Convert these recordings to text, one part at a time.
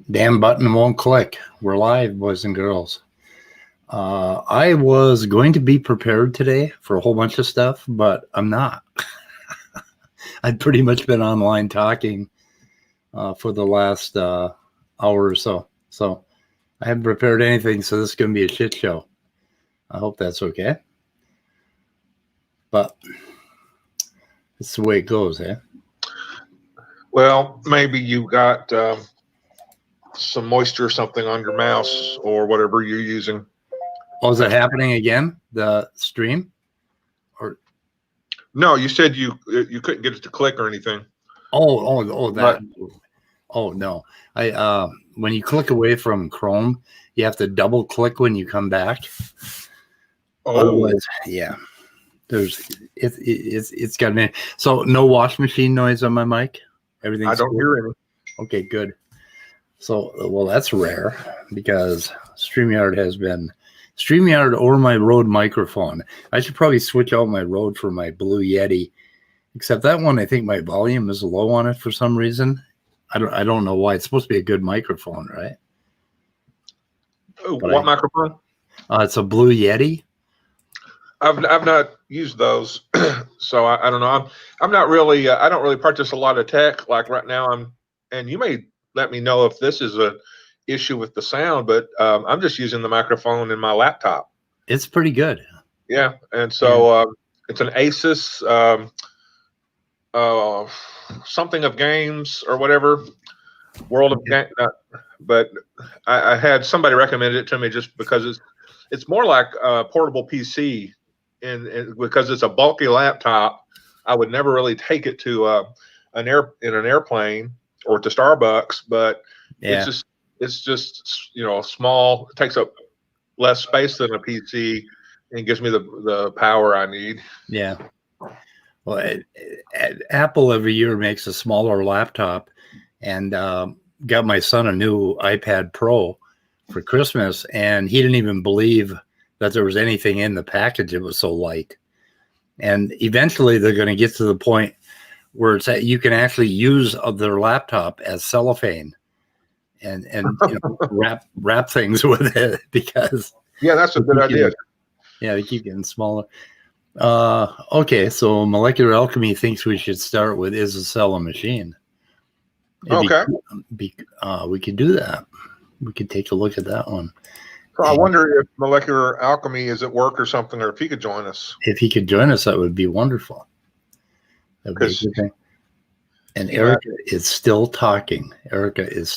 Damn button won't click. We're live, boys and girls. I was going to be prepared today for a whole bunch of stuff, but I'm not. I've pretty much been online talking for the last hour or so. So I haven't prepared anything, so this is going to be a shit show. I hope that's okay. But it's the way it goes, eh? Well, maybe you got some moisture or something on your mouse or whatever you're using. Oh, is it happening again? The stream? Or no, you said you couldn't get it to click or anything. Oh, that. Oh no, I when you click away from Chrome, you have to double click when you come back. Otherwise, yeah. It's got me. So no wash machine noise on my mic. Everything's I don't hear any. Okay, good. So well, that's rare because StreamYard or my Rode microphone. I should probably switch out my Rode for my Blue Yeti. Except that one, I think my volume is low on it for some reason. I don't know why. It's supposed to be a good microphone, right? What microphone? It's a Blue Yeti. I've not used those, so I don't know. I'm not really. I don't really practice a lot of tech. Like right now, and you may let me know if this is a issue with the sound, but I'm just using the microphone in my laptop. It's pretty good. Yeah, and so it's an Asus something of games or whatever, World of Game. But I had somebody recommend it to me just because it's more like a portable PC, and because it's a bulky laptop, I would never really take it to an airplane or to Starbucks. But yeah, it's just small. It takes up less space than a PC and gives me the power I need. Yeah. Well, Apple every year makes a smaller laptop, and got my son a new iPad Pro for Christmas, and he didn't even believe that there was anything in the package. It was so light. And eventually they're going to get to the point where you can actually use their laptop as cellophane and wrap things with it, because that's a good idea. Yeah, they keep getting smaller. Okay, so Molecular Alchemy thinks we should start with Is a Cell a Machine? Okay. We could do that. We could take a look at that one. So I wonder if Molecular Alchemy is at work or something, or if he could join us. If he could join us, that would be wonderful. That would be a good thing. And Erika is still talking. She's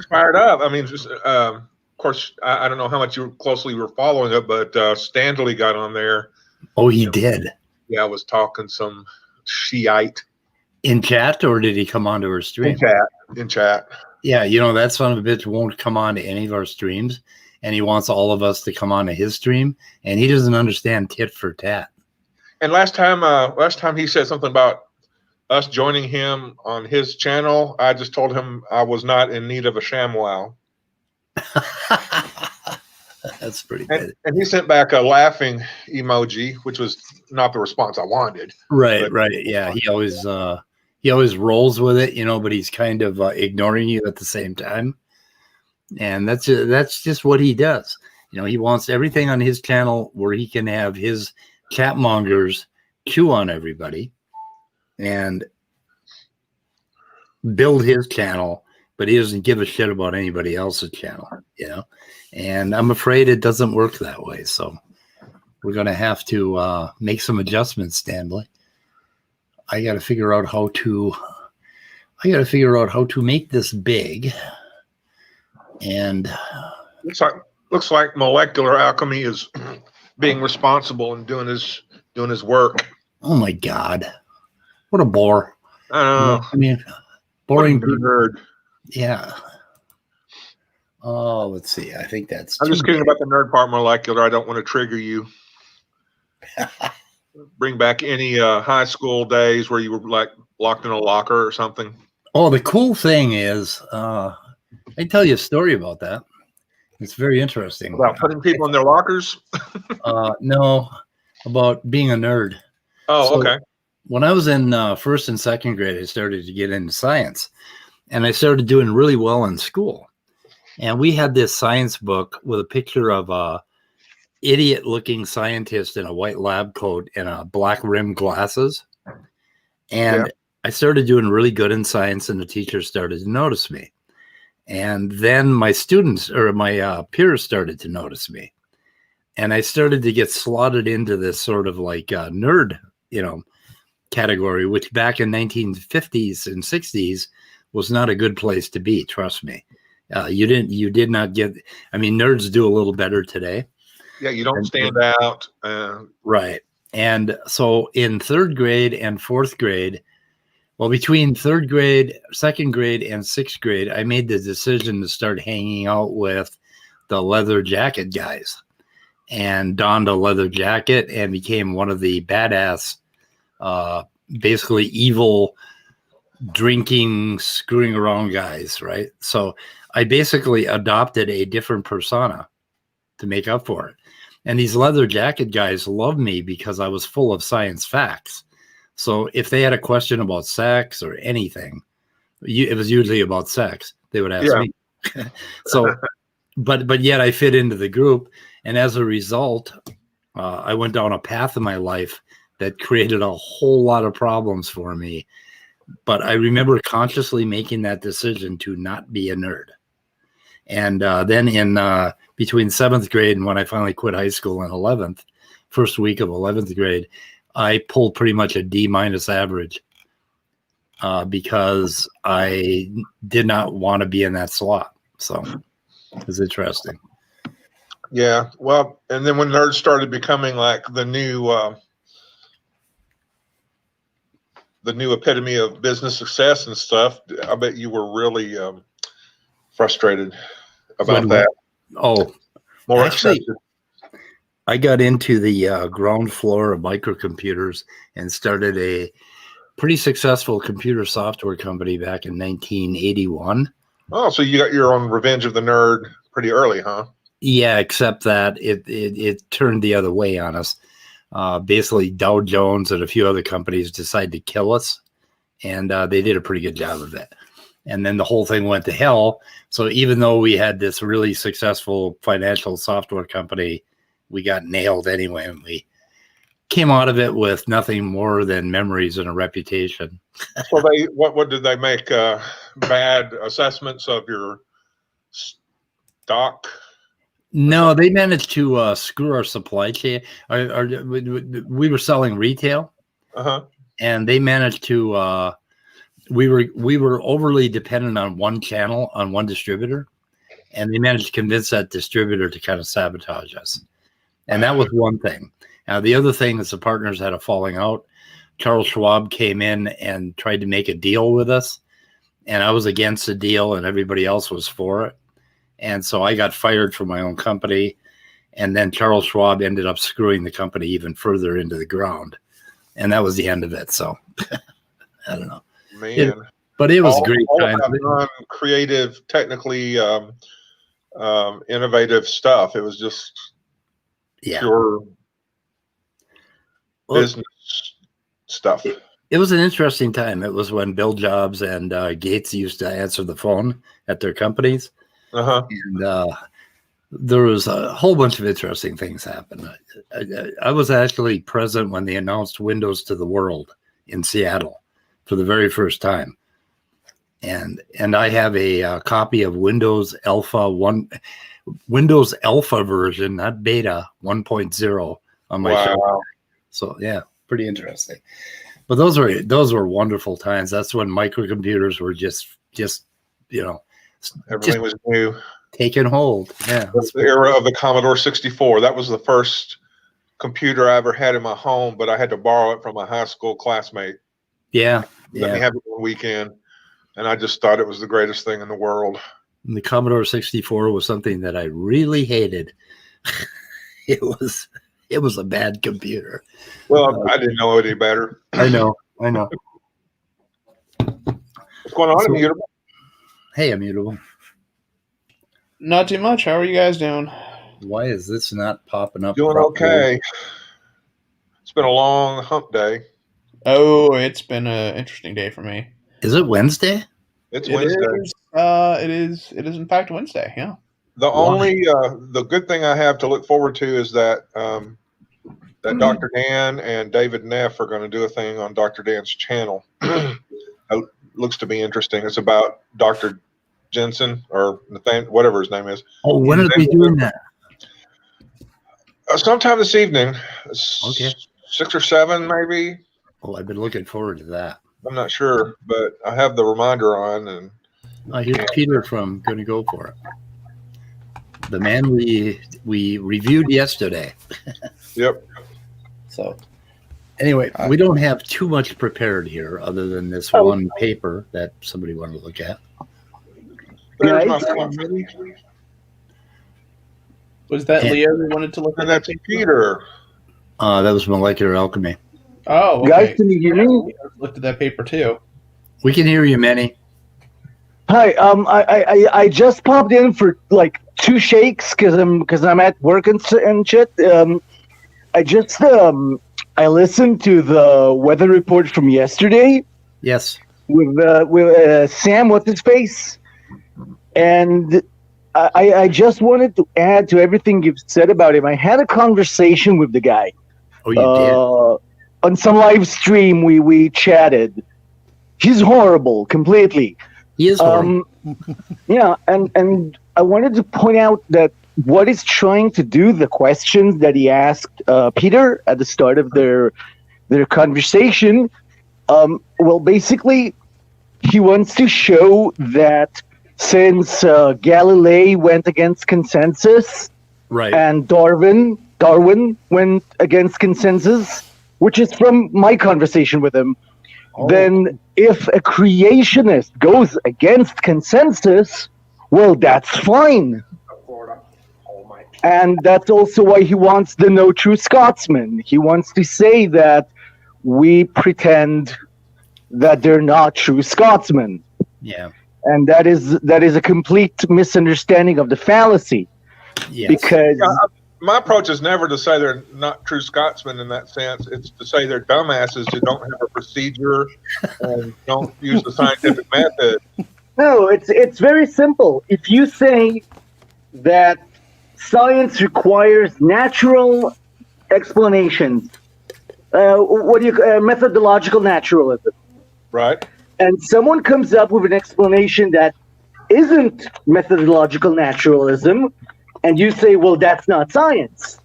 fired up. I mean, just of course, I don't know how much you closely were following it, but Standley got on there. Oh, he did? Yeah, I was talking some Shiite. In chat, or did he come onto our stream? In chat. Yeah, that son of a bitch won't come on to any of our streams, and he wants all of us to come on to his stream, and he doesn't understand tit for tat. And last time he said something about us joining him on his channel. I just told him I was not in need of a ShamWow. That's pretty good. And he sent back a laughing emoji, which was not the response I wanted. Right. Yeah, he always rolls with it, but he's kind of ignoring you at the same time. And that's just what he does. He wants everything on his channel where he can have his chatmongers chew on everybody and build his channel, but he doesn't give a shit about anybody else's channel, And I'm afraid it doesn't work that way. So we're going to have to make some adjustments, Stanley. I got to figure out how to make this big. And looks like Molecular Alchemy is being responsible and doing his work. Oh my God, what a bore! I know. I mean, boring nerd. Yeah. Oh, let's see. I think that's. I'm just kidding about the nerd part, Molecular. I don't want to trigger you. Bring back any high school days where you were like locked in a locker or something. Oh, the cool thing is, I tell you a story about that. It's very interesting. About putting people in their lockers? No, about being a nerd. Oh, okay. When I was in first and second grade, I started to get into science. and I started doing really well in school. And we had this science book with a picture of a idiot-looking scientist in a white lab coat and a black rimmed glasses. And I started doing really good in science, and the teachers started to notice me. And then my students or my peers started to notice me. And I started to get slotted into this sort of like nerd, category, which back in 1950s and 60s was not a good place to be. Trust me. You did not get, nerds do a little better today. Yeah. You don't stand out. Right. And so in third grade and fourth grade, well, between third grade, second grade, and sixth grade, I made the decision to start hanging out with the leather jacket guys, and donned a leather jacket and became one of the badass, basically evil, drinking, screwing around guys, right? So I basically adopted a different persona to make up for it. And these leather jacket guys loved me because I was full of science facts. So if they had a question about sex or anything, it was usually about sex. They would ask me. So, but yet I fit into the group. And as a result, I went down a path in my life that created a whole lot of problems for me. But I remember consciously making that decision to not be a nerd. And then in between 7th grade and when I finally quit high school in 11th, first week of 11th grade, I pulled pretty much a D- average because I did not want to be in that slot. So it was interesting. Yeah. Well, and then when nerds started becoming like the new epitome of business success and stuff, I bet you were really frustrated about that. Oh, more actually, accepted. I got into the ground floor of microcomputers and started a pretty successful computer software company back in 1981. Oh, so you got your own revenge of the nerd pretty early, huh? Yeah, except that it turned the other way on us. Basically, Dow Jones and a few other companies decided to kill us, and they did a pretty good job of it. And then the whole thing went to hell. So even though we had this really successful financial software company, we got nailed anyway, and we came out of it with nothing more than memories and a reputation. So what did they make bad assessments of your stock? No, they managed to screw our supply chain. We were selling retail, and they managed to. We were overly dependent on one channel, on one distributor, and they managed to convince that distributor to kind of sabotage us. And that was one thing. Now, the other thing is the partners had a falling out. Charles Schwab came in and tried to make a deal with us, and I was against the deal, and everybody else was for it. And so I got fired from my own company, and then Charles Schwab ended up screwing the company even further into the ground, and that was the end of it. So I don't know, man. But it was a great time. Non-creative, technically innovative stuff. It was just pure business stuff. It was an interesting time. It was when Bill Jobs and Gates used to answer the phone at their companies. And there was a whole bunch of interesting things happen. I was actually present when they announced Windows to the world in Seattle for the very first time. And I have a copy of Windows Alpha version, not beta 1.0 on my show. So yeah, pretty interesting. But those were wonderful times. That's when microcomputers were just everything was new, taking hold. Yeah, that's the era of the Commodore 64. That was the first computer I ever had in my home, but I had to borrow it from a high school classmate. Let me have it one weekend, and I just thought it was the greatest thing in the world. And the Commodore 64 was something that I really hated. It was a bad computer. Well, I didn't know any better. I know. What's going on, Immutable? Hey, Immutable. Not too much. How are you guys doing? Why is this not popping up? Doing okay. It's been a long hump day. Oh, it's been an interesting day for me. Is it Wednesday? It's It Wednesday. It is in fact Wednesday. Yeah. The good thing I have to look forward to is that that Dr. Dan and David Neff are going to do a thing on Dr. Dan's channel. It looks to be interesting. It's about Dr. Jensen or Nathan, whatever his name is. Oh, when are we doing that? Sometime this evening. Okay. 6 or 7, maybe. Oh, I've been looking forward to that. I'm not sure, but I have the reminder on. And Here's Peter from Gonna Go For It. The man we reviewed yesterday. Yep. So Anyway, we don't have too much prepared here other than this one paper that somebody wanted to look at. There's my phone. was that Yeah. Leo who wanted to look at And that's that? Peter. That was molecular alchemy. Oh, okay. Guys, can you hear me? Leo looked at that paper too. We can hear you, Manny. Hi. I just popped in for like 2 shakes because I'm at work and shit. I listened to the weather report from yesterday Yes. with Sam. What's his face? And I just wanted to add to everything you've said about him. I had a conversation with the guy. Oh, you did? On some live stream. We chatted. He's horrible, completely. He is horrible. Yeah, and I wanted to point out that what he's trying to do, the questions that he asked Peter at the start of their conversation, well, basically, he wants to show that since Galilei went against consensus Right. and Darwin went against consensus, which is from my conversation with him, then if a creationist goes against consensus, well, that's fine. And that's also why he wants the no true Scotsman. He wants to say that we pretend that they're not true Scotsmen. Yeah. And that is a complete misunderstanding of the fallacy. Yes. Because My approach is never to say they're not true Scotsmen in that sense. It's to say they're dumbasses who don't have a procedure and don't use the scientific method. no, it's very simple. If you say that science requires natural explanations, methodological naturalism, Right? and someone comes up with an explanation that isn't methodological naturalism, and you say, well, that's not science.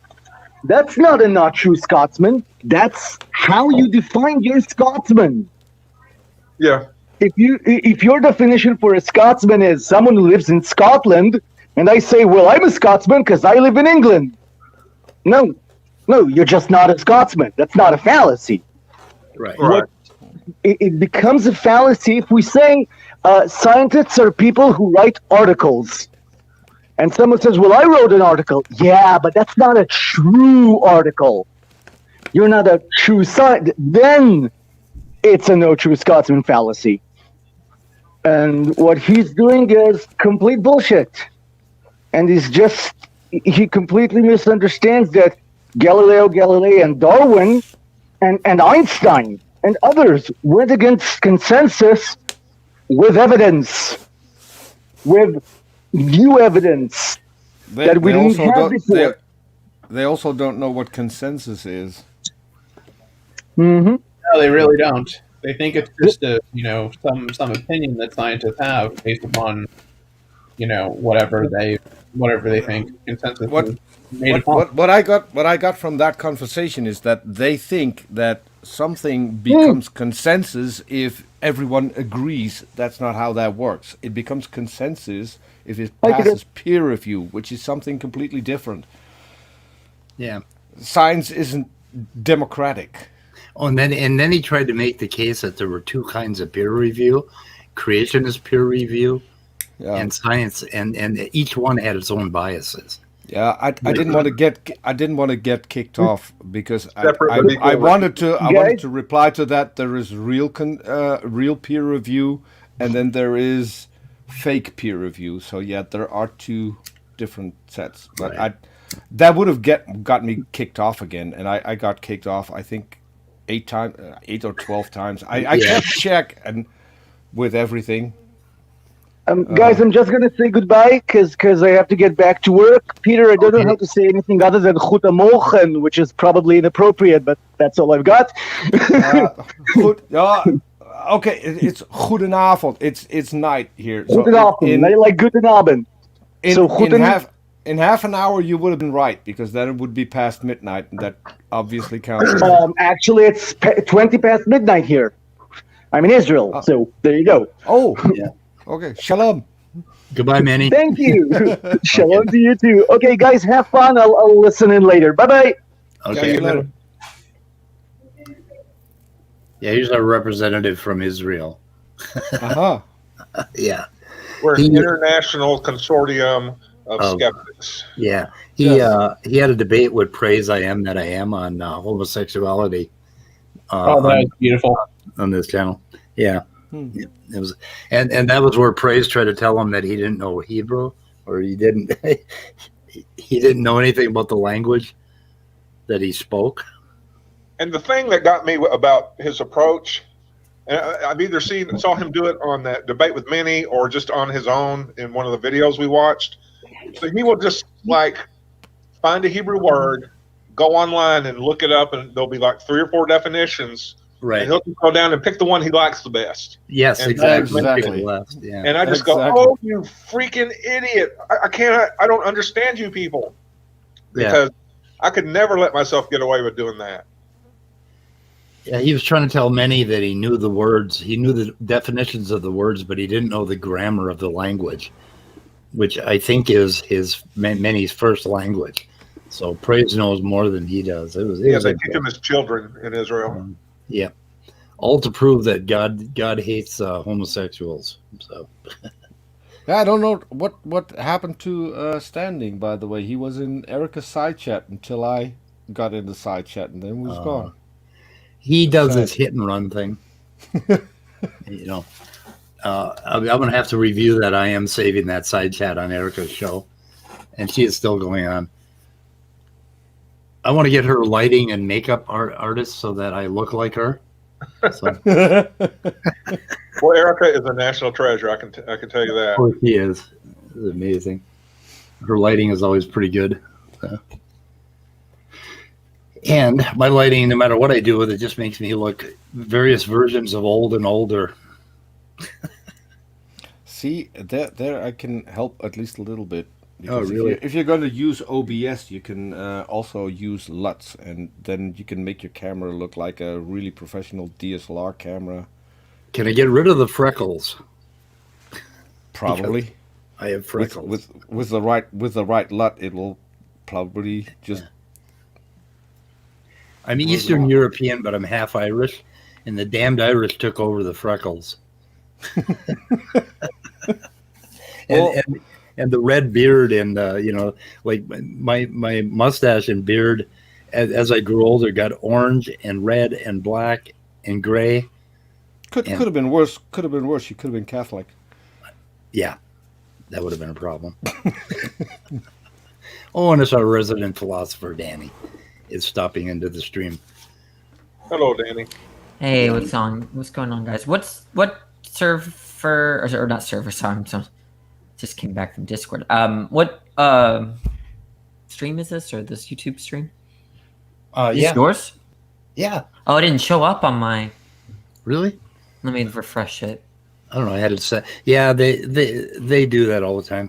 That's not a not true Scotsman. That's how you define your Scotsman. Yeah. If your definition for a Scotsman is someone who lives in Scotland, and I say, well, I'm a Scotsman because I live in England. No, you're just not a Scotsman. That's not a fallacy. Right. Right. It becomes a fallacy if we say scientists are people who write articles. And someone says, well, I wrote an article. Yeah, but that's not a true article. You're not a true scientist. Then it's a no true Scotsman fallacy. And what he's doing is complete bullshit. And he completely misunderstands that Galileo Galilei and Darwin and Einstein and others went against consensus with evidence, with new evidence that we didn't have before. They also don't know what consensus is. Mm-hmm. No, they really don't. They think it's just some opinion that scientists have based upon whatever they think consensus is made upon. What I got from that conversation is that they think that something becomes consensus if everyone agrees. That's not how that works. It becomes consensus if it passes peer review, which is something completely different. Yeah. Science isn't democratic. Oh, and then he tried to make the case that there were 2 kinds of peer review: creationist peer review and science, and each one had its own biases. Yeah, I didn't want to get kicked off because Separate I wanted to reply to that. There is real peer review, and then there is fake peer review. So yeah, there are 2 different sets. But Right. that would have got me kicked off again, and I got kicked off. I think 8 or 12 times. I kept check and with everything, Guys, I'm just gonna say goodbye because I have to get back to work. Peter, I don't know how to say anything other than goedemorgen, which is probably inappropriate, but that's all I've got. Goed. Ja, okay, it's goedenavond. It's night here. So Goedenavond. I like goedenabend. So in half an hour you would have been right, because then it would be past midnight, and that obviously counts. Actually, it's 20 past midnight here. I'm in Israel, so there you go. Oh, yeah. Okay. Shalom. Goodbye, Manny. Thank you. Shalom to you too. Okay, guys, have fun. I'll listen in later. Bye-bye. Okay. See you later. Yeah, he's our representative from Israel. Uh-huh. Yeah. We're an international consortium of skeptics. Yeah. He had a debate with Praise I Am That I Am on homosexuality. That's beautiful. On this channel. Yeah. It was, and that was where Praise tried to tell him that he didn't know Hebrew, or he didn't know anything about the language that he spoke. And the thing that got me about his approach, and I've either saw him do it on that debate with Minnie or just on his own in one of the videos we watched. So he will just like find a Hebrew word, go online and look it up, and there'll be like 3 or 4 definitions. Right. And he'll go down and pick the one he likes the best. Yes, and exactly. Yeah. And I just go, oh, you freaking idiot. I don't understand you people. Because I could never let myself get away with doing that. Yeah, he was trying to tell many that he knew the words, he knew the definitions of the words, but he didn't know the grammar of the language, which I think is Many's first language. So Praise knows more than he does. They teach him as children in Israel. Yeah, all to prove that God hates homosexuals. So, yeah, I don't know what happened to Standing. By the way, he was in Erika's side chat until I got in the side chat, and then he was gone. He does this hit and run thing. You know, I'm going to have to review that. I am saving that side chat on Erika's show, and she is still going on. I want to get her lighting and makeup artist so that I look like her. So. Well, Erika is a national treasure. I can tell you that. Of course she is. It's amazing. Her lighting is always pretty good. And my lighting, no matter what I do with it, just makes me look various versions of old and older. See, there I can help at least a little bit. Because really? If you're going to use OBS, you can also use LUTs, and then you can make your camera look like a really professional DSLR camera. Can I get rid of the freckles? Probably. Because I have freckles. With the right LUT, it will probably just. I'm Eastern European, but I'm half Irish, and the damned Irish took over the freckles. And the red beard and like my mustache and beard as I grew older got orange and red and black and gray. Could have been worse. Could have been worse. You could have been Catholic. Yeah, that would have been a problem. Oh, and it's our resident philosopher Danny is stopping into the stream. Hello, Danny. Hey, what's going on, guys? What server or not server? Sorry, just came back from Discord. What stream is this, or this YouTube stream? Is this yours? Yeah. Oh, it didn't show up on my. Really? Let me refresh it. I don't know. I had it set. Yeah, they do that all the time.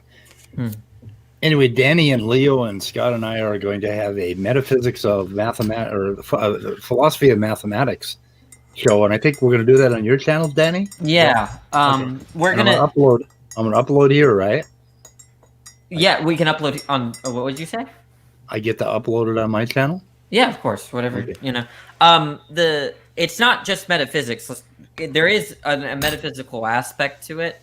Anyway, Danny and Leo and Scott and I are going to have a metaphysics of mathematics or philosophy of mathematics show, and I think we're going to do that on your channel, Danny. Yeah. Okay. We're gonna upload. I'm going to upload here, right? Yeah, we can upload on. What would you say? I get to upload it on my channel? Yeah, of course. Whatever, Okay. It's not just metaphysics. There is a metaphysical aspect to it.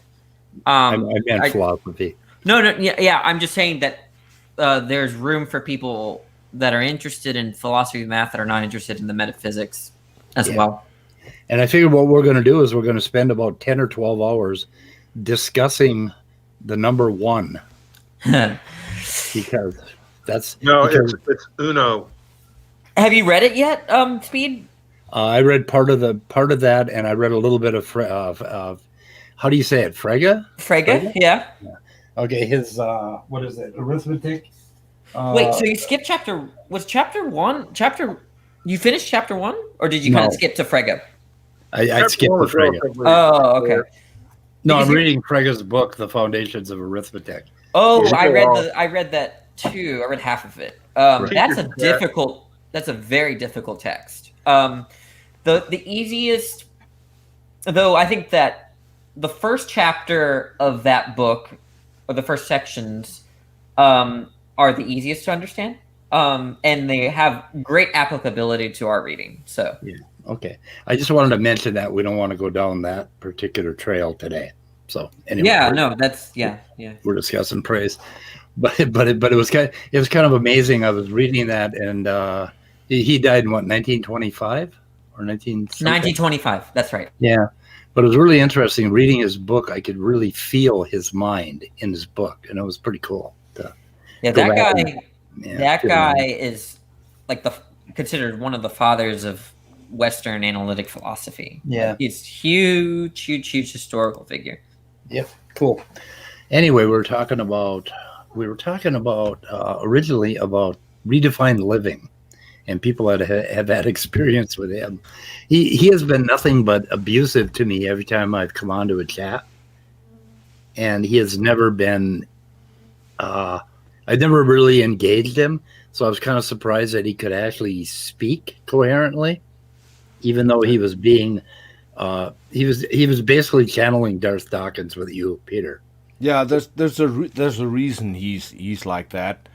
I meant philosophy. No, yeah. I'm just saying that there's room for people that are interested in philosophy of math that are not interested in the metaphysics as well. And I figured what we're going to do is we're going to spend about 10 or 12 hours discussing the number 1 because it's Uno. Have you read it yet, Speed? I read part of that, and I read a little bit of how do you say it? Frege? Frege, yeah. Okay, his what is it? Arithmetic. Wait, so you skipped chapter? Was chapter one? You finished chapter 1, or did you kind No. of skip to Frege? I skipped the Frege. Oh, okay. No, Because I'm reading Frege's book, The Foundations of Arithmetic. Oh, Yeah, I read that too. I read half of it. Right. That's a difficult. That's a very difficult text. The easiest, though, I think that the first chapter of that book, or the first sections, are the easiest to understand, and they have great applicability to our reading. So Yeah. Okay. I just wanted to mention that we don't want to go down that particular trail today. So anyway. yeah, no, that's yeah. We're discussing praise, but it was kind of amazing. I was reading that, and he died in what, 1925 or 1925. That's right. Yeah, but it was really interesting reading his book. I could really feel his mind in his book, and it was pretty cool. Yeah, Go that back guy. That guy is like considered one of the fathers of Western analytic philosophy. Yeah, he's huge historical figure. Yep, cool. Anyway, we were talking about originally about redefined living, and people that have had experience with him. He has been nothing but abusive to me every time I've come onto a chat, and he has never been. I've never really engaged him, so I was kind of surprised that he could actually speak coherently, even though he was being. He was basically channeling Darth Dawkins with you, Peter. Yeah, there's a reason he's like that.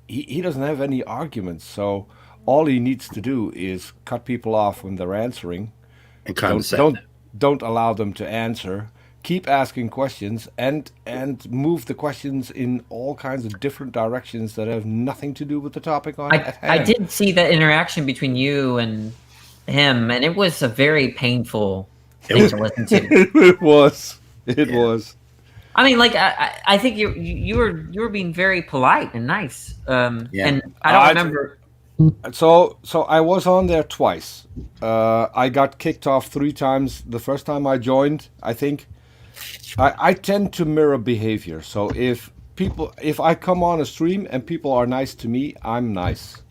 He doesn't have any arguments, so all he needs to do is cut people off when they're answering. And don't allow them to answer. Keep asking questions and move the questions in all kinds of different directions that have nothing to do with the topic at hand. I did see that interaction between you and him, and it was a very painful thing to listen to. It was. I mean, like I think you were being very polite and nice. And I don't remember. So I was on there twice. I got kicked off 3 times. The first time I joined, I think. I tend to mirror behavior. So if I come on a stream and people are nice to me, I'm nice.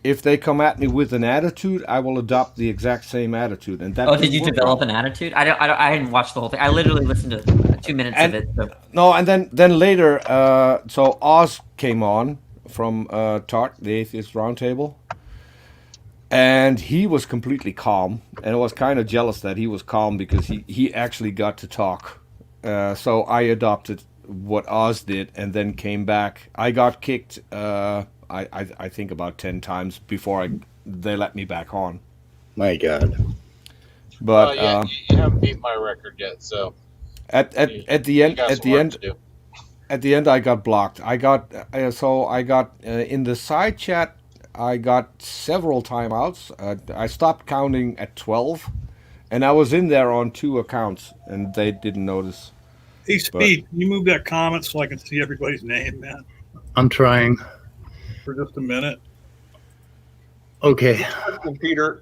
If they come at me with an attitude, I will adopt the exact same attitude. And that. Did you develop an attitude? I didn't watch the whole thing. I literally listened to 2 minutes of it. So. No, and then later, so Oz came on from TART, the Atheist Roundtable, and he was completely calm, and I was kind of jealous that he was calm because he actually got to talk. So I adopted what Oz did, and then came back. I got kicked. I think about 10 times before they let me back on. My God. But you haven't beat my record yet, so at the end I got blocked. I got in the side chat. I got several timeouts. I stopped counting at 12, and I was in there on 2 accounts, and they didn't notice. Hey, Speed, can you move that comment so I can see everybody's name, man? I'm trying. For just a minute. Okay. Peter,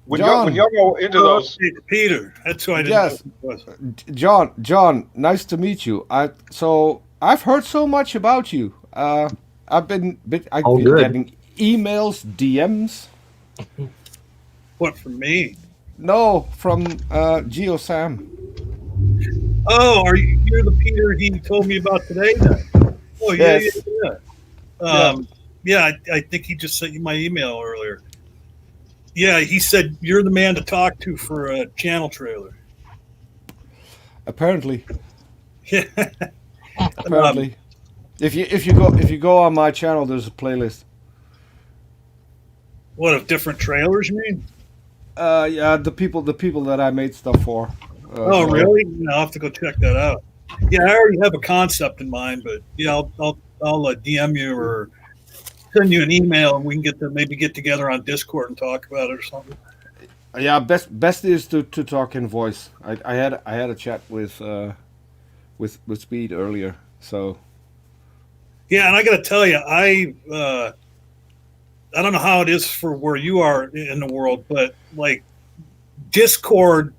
when y'all go into those, it's Peter. That's who I didn't know it was. John, nice to meet you. I've heard so much about you. I've been getting emails, DMs. What, from me? No, from GeoSam. Oh, you're the Peter he told me about today then? Oh, yeah, yes. Yeah. I think he just sent you my email earlier. Yeah, he said you're the man to talk to for a channel trailer. Apparently. Yeah. Apparently. If you go on my channel, there's a playlist. What, of different trailers, you mean? Yeah, the people that I made stuff for. Really? I'll have to go check that out. Yeah, I already have a concept in mind, but yeah, I'll DM you or send you an email, and we can maybe get together on Discord and talk about it or something. Yeah, best is to talk in voice. I had a chat with Speed earlier, so. Yeah, and I got to tell you, I don't know how it is for where you are in the world, but like Discord,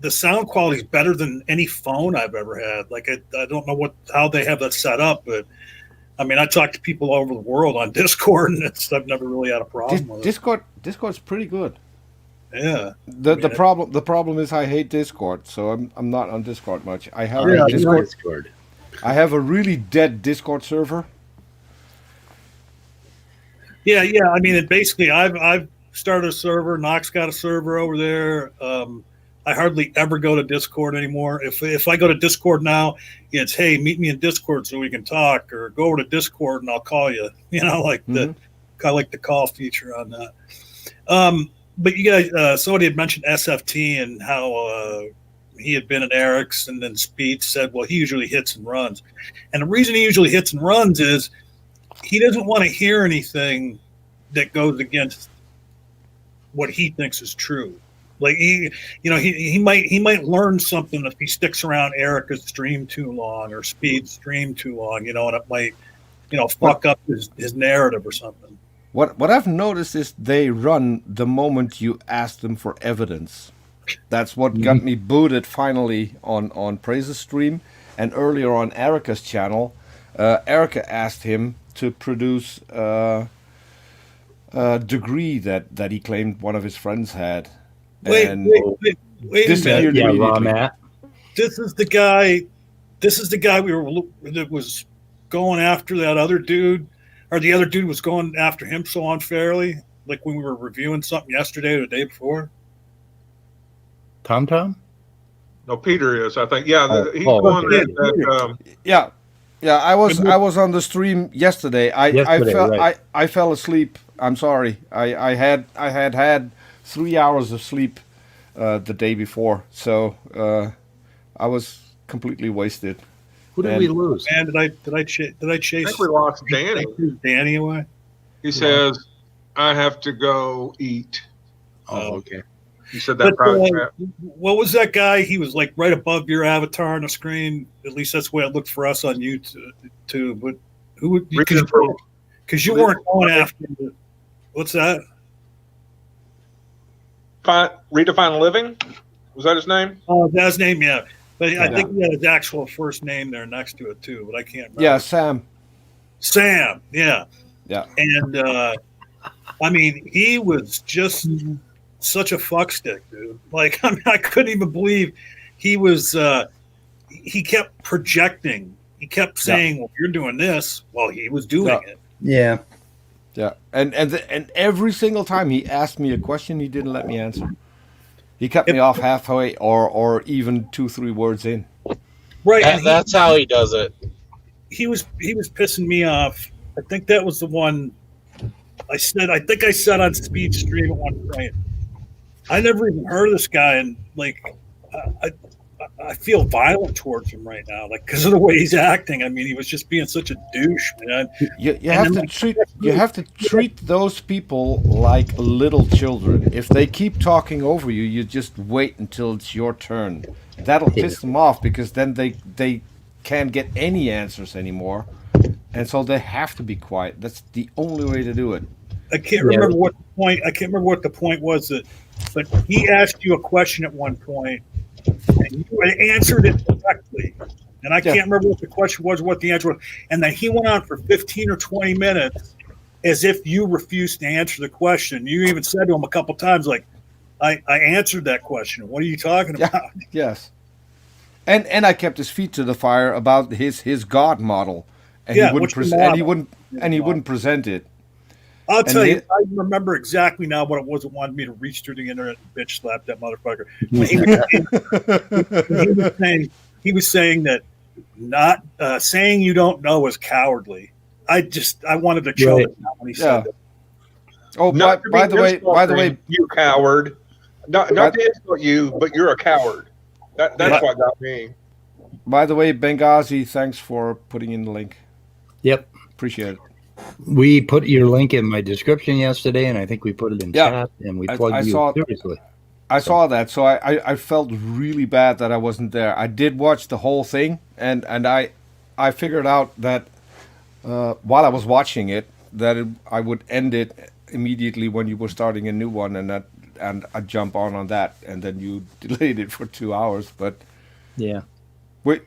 the sound quality is better than any phone I've ever had. Like I don't know how they have that set up, but I mean, I talk to people all over the world on Discord, and I've never really had a problem with it. Discord's pretty good. Yeah. The problem is I hate Discord, so I'm not on Discord much. I have Yeah, a Discord. Discord. I have a really dead Discord server. Yeah. I mean, basically, I've started a server. Knox got a server over there. I hardly ever go to Discord anymore. If I go to Discord now, it's, hey, meet me in Discord so we can talk, or go over to Discord and I'll call you. You know, like I like the call feature on that. But you guys, somebody had mentioned SFT and how he had been at Eric's, and then Speed said, well, he usually hits and runs. And the reason he usually hits and runs is he doesn't want to hear anything that goes against what he thinks is true. Like he might learn something if he sticks around Erika's stream too long or Speed's stream too long, and it might, fuck up his narrative or something. What I've noticed is they run the moment you ask them for evidence. That's what got me booted finally on Praise's stream, and earlier on Erika's channel. Erika asked him to produce a degree that he claimed one of his friends had. Wait a minute. Yeah, raw Matt. This is the guy that was going after that other dude, or the other dude was going after him so unfairly, like when we were reviewing something yesterday or the day before. Tom? No, Peter is, I think. Yeah, he's the oh, one okay. that Yeah. I was on the stream yesterday. I fell asleep. I'm sorry. I had 3 hours of sleep the day before, so I was completely wasted. Who did we lose? Man, did I chase? I think we lost Danny. Danny away. He says, "I have to go eat." Oh, okay. He said that probably. What was that guy? He was like right above your avatar on the screen. At least that's the way it looked for us on YouTube. But who would? Because you weren't going after. What's that? Redefine Living? Was that his name? Oh, that's his name, yeah. But I think he had his actual first name there next to it too, but I can't remember. Yeah, Sam. Sam, yeah. Yeah. And I mean, he was just such a fuckstick, dude. Like, I mean, I couldn't even believe he was he kept projecting. He kept saying, well, you're doing this while he was doing it. Yeah. Yeah, and every single time he asked me a question, he didn't let me answer. He cut me off halfway, or even 2-3 words in. Right, that's how he does it. He was pissing me off. I think that was the one I said. I think I said on Speed Stream at one point. I never even heard of this guy, and like, I feel violent towards him right now, like because of the way he's acting. I mean, he was just being such a douche, man. You have to treat those people like little children. If they keep talking over you, you just wait until it's your turn. That'll piss them off because then they can't get any answers anymore, and so they have to be quiet. That's the only way to do it. I can't remember what the point. I can't remember what the point was but he asked you a question at one point. And you answered it correctly. And I can't remember what the question was, what the answer was. And then he went on for 15 or 20 minutes as if you refused to answer the question. You even said to him a couple times, like, I answered that question. What are you talking about? Yes. And I kept his feet to the fire about his God model. And he wouldn't present it. I'll tell you, I remember exactly now what it was that wanted me to reach through the internet and bitch slap that motherfucker. He was saying that not saying you don't know is cowardly. I wanted to choke him when he said that. Oh, by the way, you coward. Not to insult you, but you're a coward. That's what got me. By the way, Benghazi, thanks for putting in the link. Yep. Appreciate it. We put your link in my description yesterday, and I think we put it in chat, and we plugged you seriously. I saw that, so I felt really bad that I wasn't there. I did watch the whole thing, and I figured out that while I was watching it, that I would end it immediately when you were starting a new one, and and I jump on that, and then you delayed it for 2 hours. But Yeah. we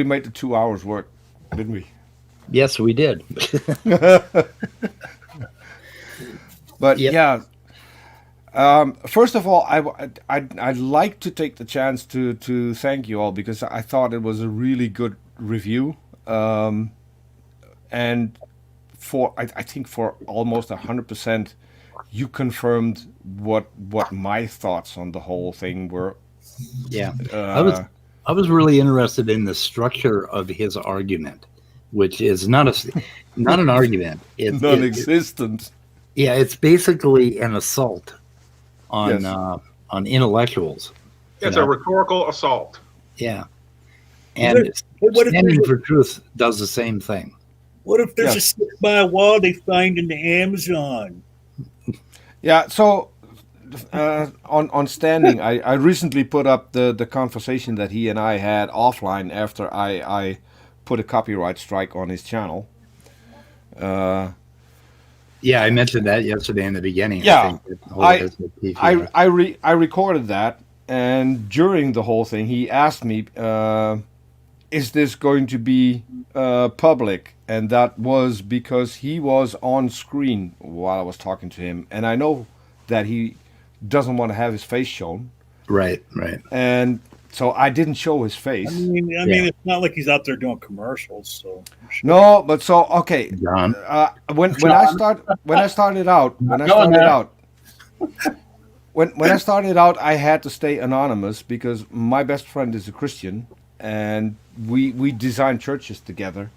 made the 2 hours work, didn't we? Yes, we did. But Yep. yeah. First of all, I'd like to take the chance to thank you all, because I thought it was a really good review, and I think for almost 100%, you confirmed what my thoughts on the whole thing were. Yeah. I was really interested in the structure of his argument, which is not an argument. Non-existent. Yeah, it's basically an assault on Yes. On intellectuals. It's you a know? rhetorical assault. Yeah. And What if Standing there's for Truth does the same thing. What if there's Yeah. a 6 mile wall they find in the Amazon? Yeah. So on standing, I recently put up the conversation that he and I had offline after I put a copyright strike on his channel. Yeah, I mentioned that yesterday in the beginning. Yeah, I think the whole I SFP I feature. I recorded that, and during the whole thing, he asked me, "Is this going to be public?" And that was because he was on screen while I was talking to him, and I know that he doesn't want to have his face shown, Right. and so I didn't show his face. I mean, Yeah. it's not like he's out there doing commercials. So No, but so okay. John. When I started out, when I started out, I had to stay anonymous because my best friend is a Christian, and we design churches together.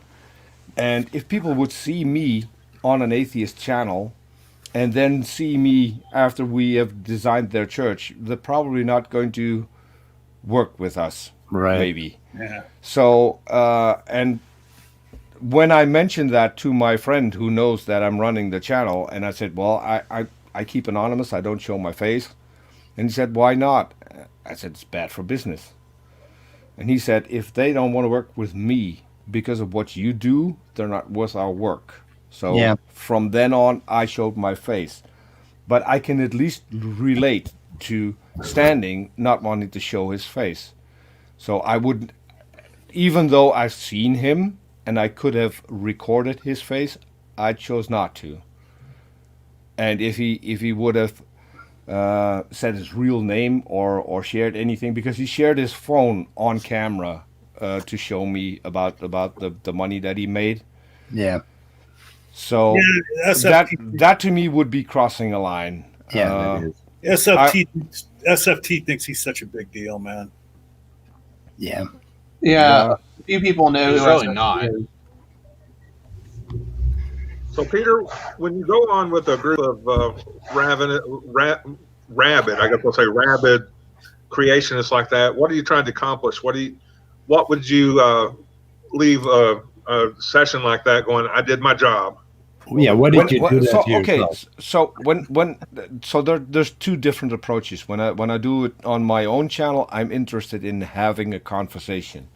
And if people would see me on an atheist channel, and then see me after we have designed their church, they're probably not going to work with us. Right. Maybe. yeah, So, and when I mentioned that to my friend who knows that I'm running the channel, and I said, well, I keep anonymous, I don't show my face. And he said, why not? I said, it's bad for business. And he said, if they don't want to work with me because of what you do, they're not worth our work. So Yeah. from then on, I showed my face. But I can at least relate to Standing not wanting to show his face. So I wouldn't, even though I've seen him and I could have recorded his face, I chose not to. And if he would have said his real name or shared anything, because he shared his phone on camera to show me about the money that he made. Yeah. So yeah, that to me would be crossing a line. Yeah. That is. SFT thinks he's such a big deal, man. Yeah. Yeah, a few people know He's who really SFT not. is. So, Peter, when you go on with a group of rabid, I guess we'll say rabid creationists like that, what are you trying to accomplish? What would you leave a session like that going, I did my job? Yeah. What did you do that to yourself? So there's two different approaches. When I do it on my own channel, I'm interested in having a conversation,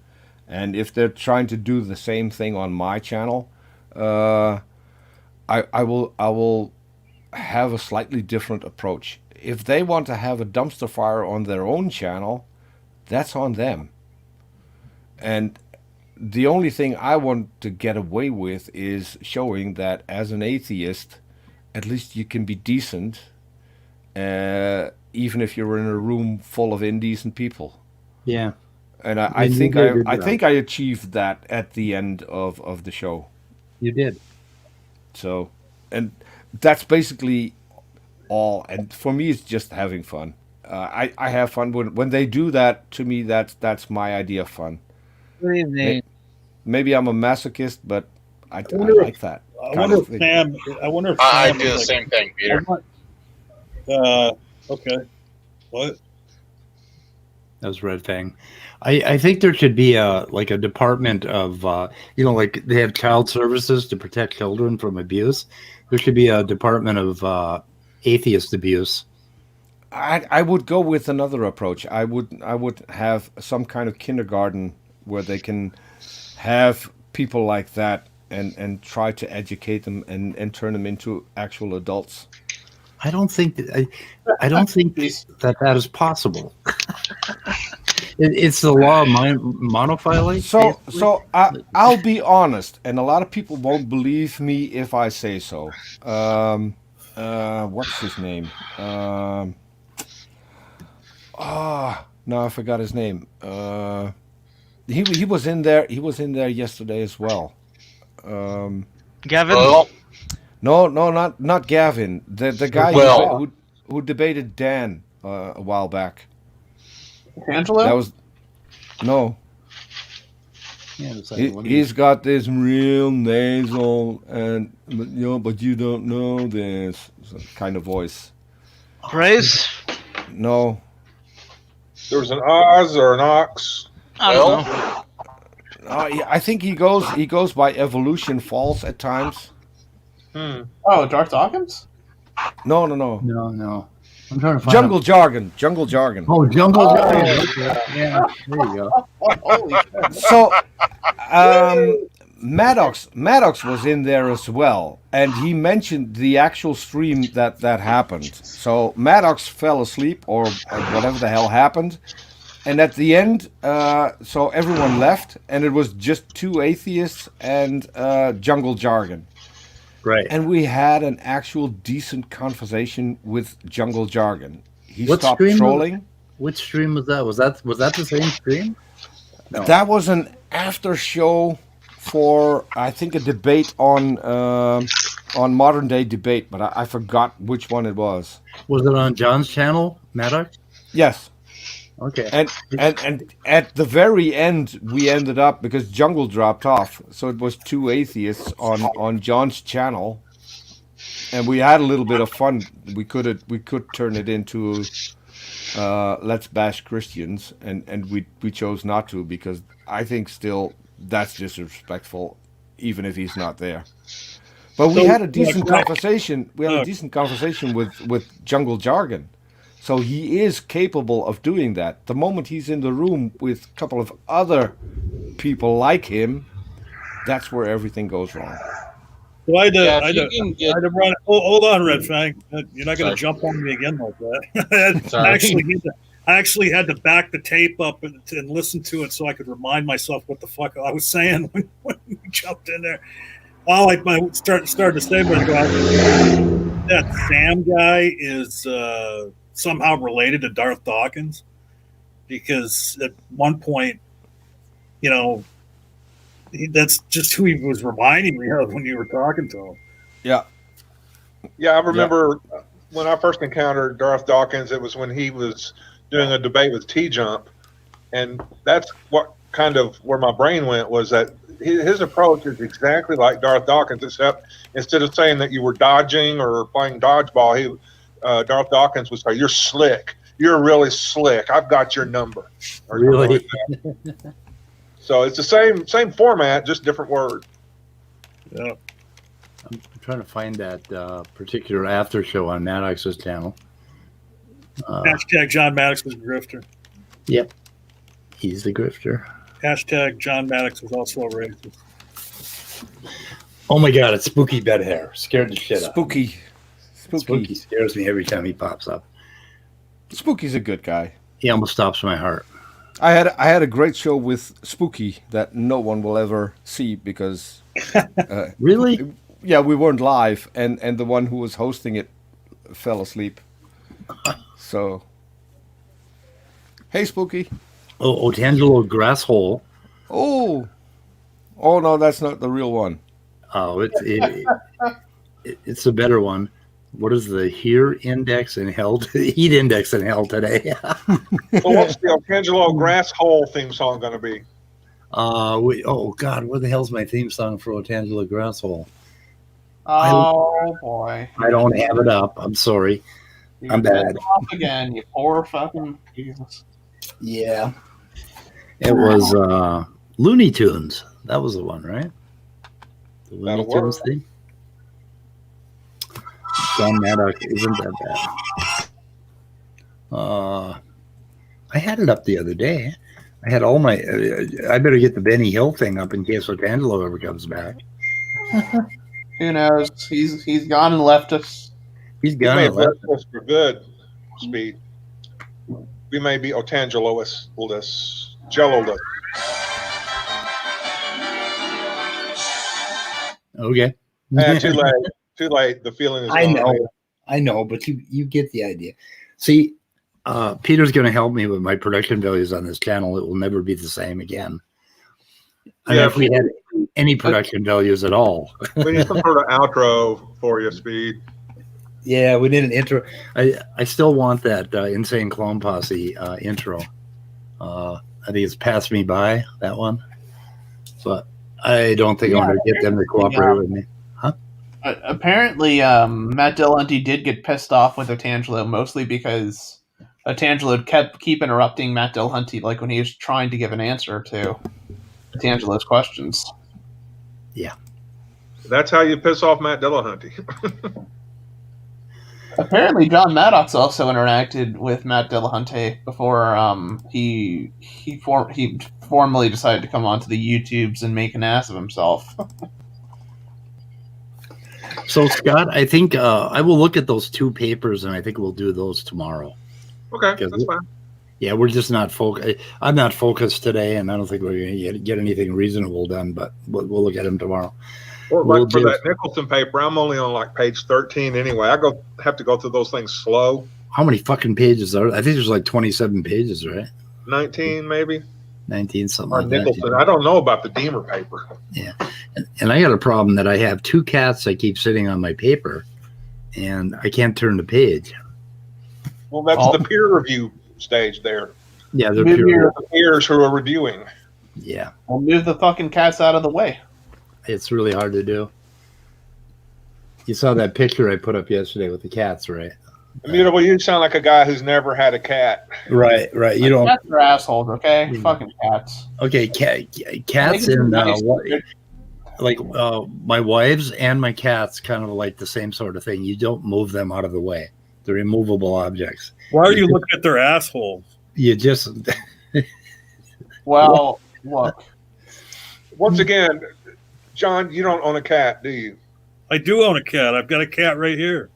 and if they're trying to do the same thing on my channel, I will have a slightly different approach. If they want to have a dumpster fire on their own channel, that's on them. And the only thing I want to get away with is showing that as an atheist, at least you can be decent, even if you're in a room full of indecent people. Yeah. And I you think did a good I job. think I achieved that at the end of the show. You did. So, and that's basically all. And for me, it's just having fun. I have fun when they do that. To me, that's my idea of fun. Good evening. Maybe I'm a masochist, but I wonder like that. I kind wonder of if thing. Sam. I wonder if I Sam do is the like, same thing, Peter. Okay. What? That was Red Fang. I think there should be a department of like they have child services to protect children from abuse. There should be a department of atheist abuse. I would go with another approach. I would have some kind of kindergarten where they can have people like that and try to educate them and turn them into actual adults. I don't think that that is possible. It's the law of monophyly. So I'll be honest, and a lot of people won't believe me if I say so. What's his name? No, I forgot his name. He was in there. He was in there yesterday as well. Gavin? Well, No, not Gavin. The guy who debated Dan a while back. Angelo? That was no. Yeah, He's got this real nasal and but you don't know this kind of voice. Bryce? No. There was an Oz or an Ox. I don't know. I think he goes by Evolution Falls at times. Oh, Darth Dawkins? No. No. I'm trying to find Jungle jargon. Oh, jungle jargon. Okay. Yeah, there you go. Holy shit. So, Maddox was in there as well, and he mentioned the actual stream that happened. So Maddox fell asleep or whatever the hell happened, and at the end, so everyone left, and it was just two atheists and jungle jargon. Right. And we had an actual decent conversation with jungle jargon. He What stopped stream trolling. Which stream was that? Was that the same stream? No. That was an after show for, I think, a debate on modern day debate, but I forgot which one it was. Was it on John's channel, Maddox? Yes. Okay. And at the very end, we ended up, because Jungle dropped off, so it was two atheists on John's channel, and we had a little bit of fun. We could turn it into let's bash Christians, and we chose not to, because I think still that's disrespectful, even if he's not there. But we had a decent conversation. We had a decent conversation with Jungle Jargon. So he is capable of doing that. The moment he's in the room with a couple of other people like him, that's where everything goes wrong. So I had to, Yeah, I had to, if you can I get- had to run. Hold on, Red Fang. You're not going to jump on me again like that. Sorry. I actually had to back the tape up and listen to it so I could remind myself what the fuck I was saying when we jumped in there. All I started to say was that Sam guy is somehow related to Darth Dawkins, because at one point, that's just who he was reminding me of when you were talking to him. Yeah. Yeah, I remember when I first encountered Darth Dawkins, it was when he was doing a debate with T-Jump, and that's what kind of where my brain went, was that his approach is exactly like Darth Dawkins, except instead of saying that you were dodging or playing dodgeball, Darth Dawkins would say, "You're slick. You're really slick. I've got your number." Or Really? like so it's the same format, just different word. Yeah. I'm trying to find that particular after show on Maddox's channel. Hashtag John Maddox was a grifter. Yep. He's the grifter. Hashtag John Maddox was also a racist. Oh my God, it's Spooky Bed Hair. Scared the shit out. Spooky. Spooky scares me every time he pops up. Spooky's a good guy. He almost stops my heart. I had a great show with Spooky that no one will ever see because Really? yeah, we weren't live, and the one who was hosting it fell asleep. So, hey, Spooky. Oh, Otangelo Grasshole. Oh no, that's not the real one. Oh, it's a better one. What is the heat index in hell today? So what's the Arcangelo Grasshole theme song going to be? Oh God, what the hell's my theme song for Otangelo Grasshole? Oh boy. I don't have it up. I'm sorry. I'm bad. Off again, you poor fucking Jesus. Yeah. It was Looney Tunes. That was the one, right? The Looney That'll work. Tunes thing. John Maddox isn't that bad. I had it up the other day. I had all my. I better get the Benny Hill thing up in case Otangelo ever comes back. Who knows? He's gone and left us. He's We gone. may have left us for good, Speed. We may be Otangeloless, Jelloless. Okay. Too late. Too late. The feeling is I gone. know, but you get the idea. See, Peter's going to help me with my production values on this channel. It will never be the same again. I mean, if we had any production values at all. We need some sort of outro for you, Speed. Yeah, we need an intro. I still want that Insane Clone Posse intro. I think it's Passed Me By, that one. So I don't think I'm going to get them to cooperate with me. Apparently, Matt Dillahunty did get pissed off with Otangelo, mostly because Otangelo keep interrupting Matt Dillahunty, like when he was trying to give an answer to Otangelo's questions. Yeah. That's how you piss off Matt Dillahunty. Apparently, John Maddox also interacted with Matt Dillahunty before he formally decided to come onto the YouTubes and make an ass of himself. So, Scott, I think I will look at those two papers, and I think we'll do those tomorrow. Okay, that's fine. Yeah, we're just not focused. I'm not focused today, and I don't think we're going to get anything reasonable done, but we'll look at them tomorrow. Well, like for that Nicholson paper, I'm only on like page 13 anyway. I have to go through those things slow. How many fucking pages are there? I think there's like 27 pages, right? 19 maybe. 19 something Or like Nicholson. that. I don't know about the Deemer paper. Yeah. And I got a problem that I have two cats that keep sitting on my paper, and I can't turn the page. Well, that's the peer review stage there. Yeah, they're the peers who are reviewing. Yeah. Well, move the fucking cats out of the way. It's really hard to do. You saw that picture I put up yesterday with the cats, right? Immutable, you sound like a guy who's never had a cat. Right. You don't. Cats are assholes, okay? Fucking cats. Okay, cats and my wives and my cats kind of like the same sort of thing. You don't move them out of the way. They're immovable objects. Why are you looking at their assholes? You just. Well, look. Once again, John, you don't own a cat, do you? I do own a cat. I've got a cat right here.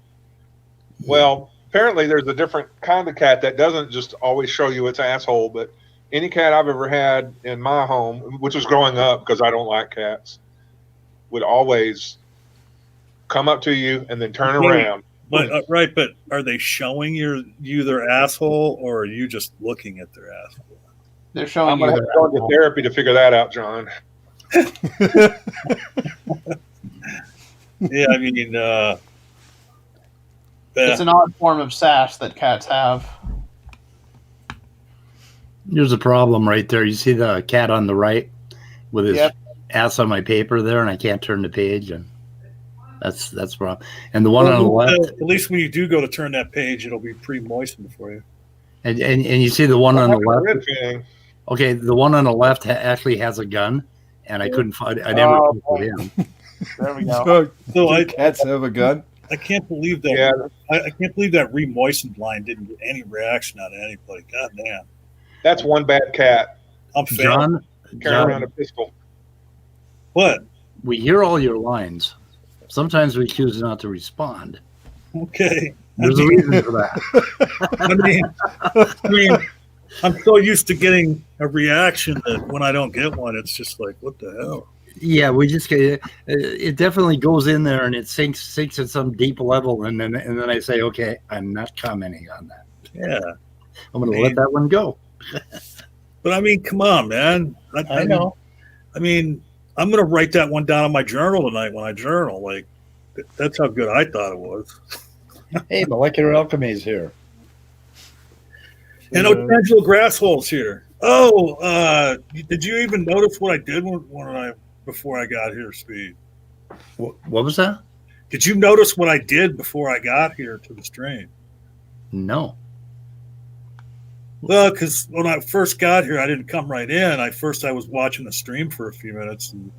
Well, apparently there's a different kind of cat that doesn't just always show you its asshole, but any cat I've ever had in my home, which was growing up because I don't like cats, would always come up to you and then turn around. But but are they showing you their asshole, or are you just looking at their asshole? They're showing I'm going to have to go into therapy to figure that out, John. Yeah, I mean, it's an odd form of sass that cats have. There's a problem right there. You see the cat on the right with his ass on my paper there, and I can't turn the page, and that's the problem. And the one on the left. At least when you do go to turn that page, it'll be pre-moistened for you. And you see the one on the left. Okay, the one on the left actually has a gun, and I couldn't find. I never put him. There we go. So cats have a gun. I can't believe that. Yeah. I can't believe that re-moistened line didn't get any reaction out of anybody. God damn. That's one bad cat. I'm John, carrying around a pistol. What? We hear all your lines. Sometimes we choose not to respond. Okay. There's a reason for that. I mean, I'm so used to getting a reaction that when I don't get one, it's just like, what the hell? Yeah, we just get it. Definitely goes in there and it sinks at some deep level, and then I say, okay, I'm not commenting on that. Yeah, I'm going to let that one go. But I mean, come on, man. I know. I mean, I'm going to write that one down in my journal tonight when I journal. Like, that's how good I thought it was. Hey, Molecular Alchemy is here. And Otangelo Grasshole's here. Oh, did you even notice what I did before I got here, Speed? What was that? Did you notice what I did before I got here to the stream? No. Well, because when I first got here, I didn't come right in. I was watching the stream for a few minutes, and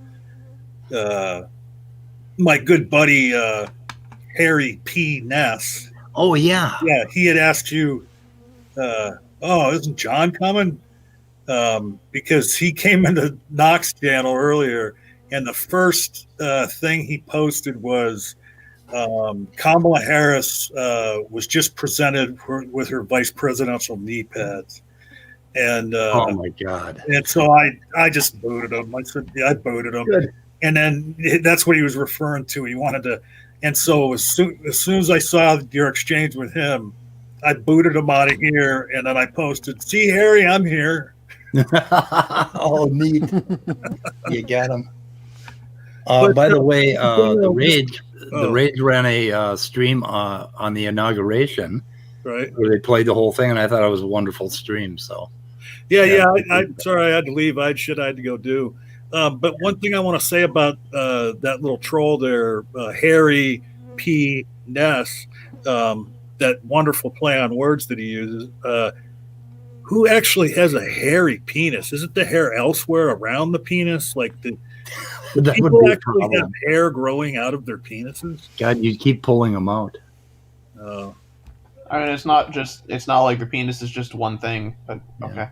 my good buddy Harry P. Ness. Oh yeah. Yeah, he had asked you. Isn't John coming? Because he came into Knox channel earlier, and the first thing he posted was Kamala Harris was just presented with her vice presidential knee pads, and Oh my God. so I just booted him. I said, yeah, I booted him, Good. and then that's what he was referring to. He wanted to, and so as soon as I saw your exchange with him, I booted him out of here, and then I posted, "See, Harry, I'm here." Oh, neat. You got him. But, by the way, the oh. Rage ran a stream on the inauguration Right. where they played the whole thing, and I thought it was a wonderful stream. So Yeah. I'm sorry I had to leave. I had shit I had to go do. But one thing I want to say about that little troll there, Harry P. Ness, that wonderful play on words that he uses. Who actually has a hairy penis? Isn't the hair elsewhere around the penis? Like the that people would be a actually have problem. hair growing out of their penises? God, you keep pulling them out. Oh. I mean, it's not like the penis is just one thing, but okay.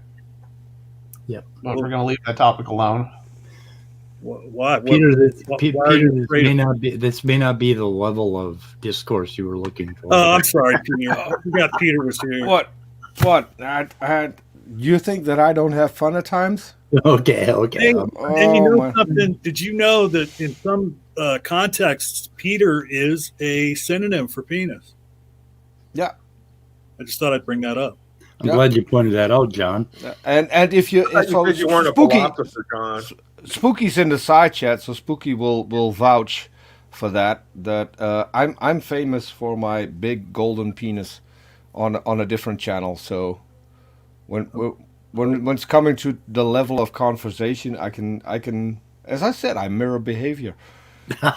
Yep. But we're gonna leave that topic alone. Why? Peter, Why are you afraid of- this may not be the level of discourse you were looking for. Oh, I'm sorry, Peter. I forgot Peter was here. What? You think that I don't have fun at times? Okay. Hey, and you know my- something? Did you know that in some contexts, Peter is a synonym for penis? Yeah. I just thought I'd bring that up. I'm glad you pointed that out, John. And if you, I thought you said you weren't a philosopher, John. Spooky's in the side chat, so Spooky will vouch for that. I'm famous for my big golden penis on a different channel. So when it's coming to the level of conversation, I can, as I said, I mirror behavior.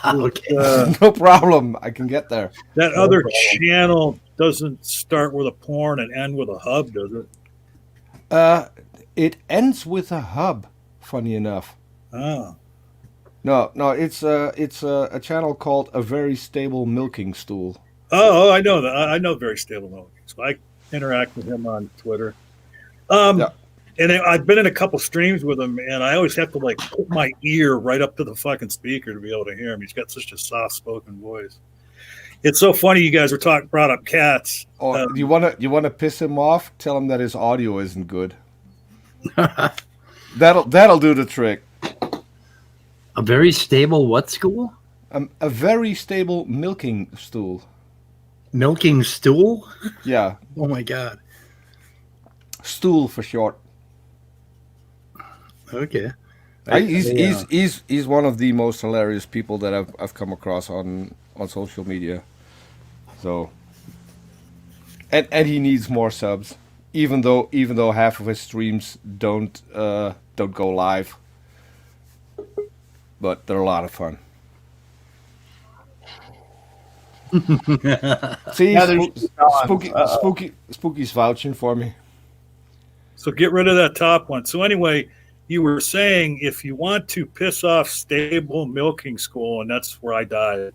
Okay. No problem. I can get there. That other channel doesn't start with a porn and end with a hub, does it? It ends with a hub. Funny enough. Oh. No, it's a channel called A Very Stable Milking Stool. Oh, I know that. I know Very Stable Milking. So I interact with him on Twitter. Yeah. And I've been in a couple streams with him, and I always have to like put my ear right up to the fucking speaker to be able to hear him. He's got such a soft-spoken voice. It's so funny you guys were brought up cats. Oh, you wanna piss him off? Tell him that his audio isn't good. That'll do the trick. A very stable what school? A very stable milking stool. Milking stool? Yeah, Oh my God. stool for short. Okay. He's one of the most hilarious people that I've come across on social media. So, and he needs more subs, even though half of his streams don't go live. But they're a lot of fun. See, Yeah, there's Spooky's vouching for me. So get rid of that top one. So anyway, you were saying if you want to piss off Stable Milking School, and that's where I died.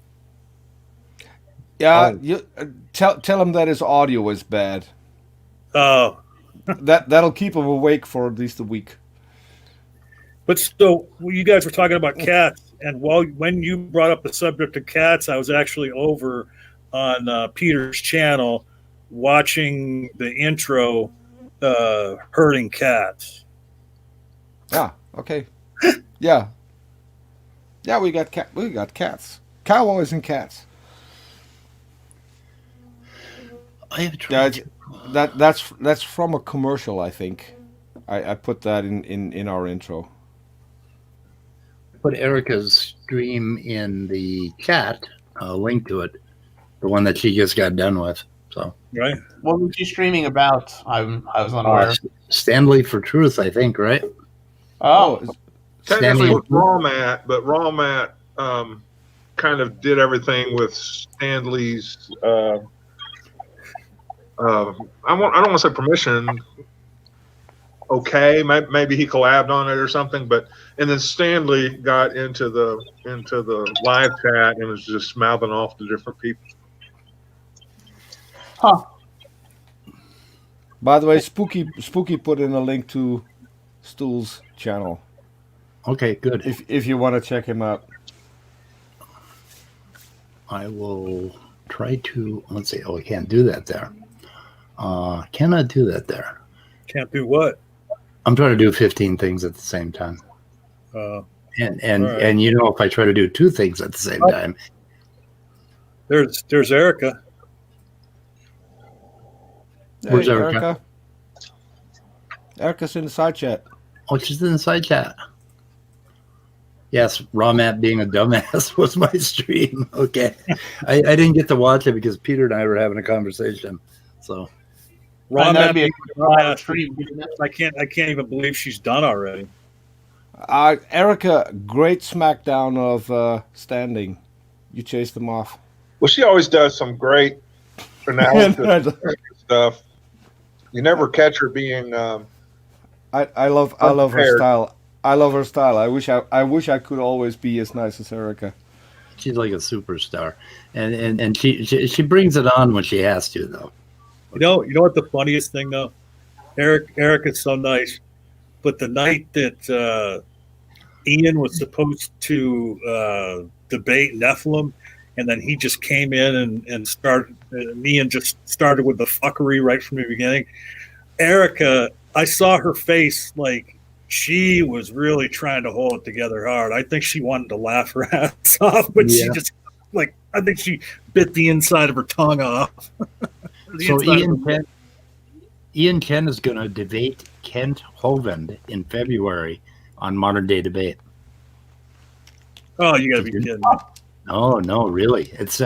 Yeah, you tell him that his audio is bad. Oh. That'll keep him awake for at least a week. But so you guys were talking about cats, and when you brought up the subject of cats, I was actually over on Peter's channel watching the intro, herding cats. Ah, okay. Yeah, we got cats. Cowboys and cats. I have tried. That's from a commercial, I think. I put that in our intro. Put Erika's stream in the chat, link to it, the one that she just got done with. So Right. What was she streaming about? I was unaware. Stanley for Truth, I think, right? Oh, Technically, Stanley- it was Raw Matt, but Raw Matt kind of did everything with Stanley's. I don't want to say permission. Okay, maybe he collabed on it or something, and then Stanley got into the live chat and was just mouthing off to different people. huh. By the way, Spooky put in a link to Stool's channel Okay, good. if you want to check him out. I will try to, let's see. Oh, I can't do that there. Cannot do that there. Can't do what? I'm trying to do 15 things at the same time. And right. you know, if I try to do 2 things at the same time. There's Erika. Where's Hey, Erika? Erika's in the side chat. Oh, she's in the side chat. Yes, Raw Matt being a dumbass was my stream. Okay. I didn't get to watch it because Peter and I were having a conversation. So Ron, be a stream. I can't even believe she's done already. Erika, great smackdown of standing. You chased them off. Well, she always does some great analysis stuff. You never catch her being. I love her style. I love her style. I wish I could always be as nice as Erika. she's like a superstar, and she brings it on when she has to, though. You know what the funniest thing though? Erika's so nice, but the night that Ian was supposed to debate Nephilim, and then he just came in and started. Ian just started with the fuckery right from the beginning. Erika, I saw her face like she was really trying to hold it together hard. I think she wanted to laugh her ass off, but she just I think she bit the inside of her tongue off. So Ian Ken is going to debate Kent Hovind in February on Modern Day Debate. Oh, you got to be kidding me. No, really. It's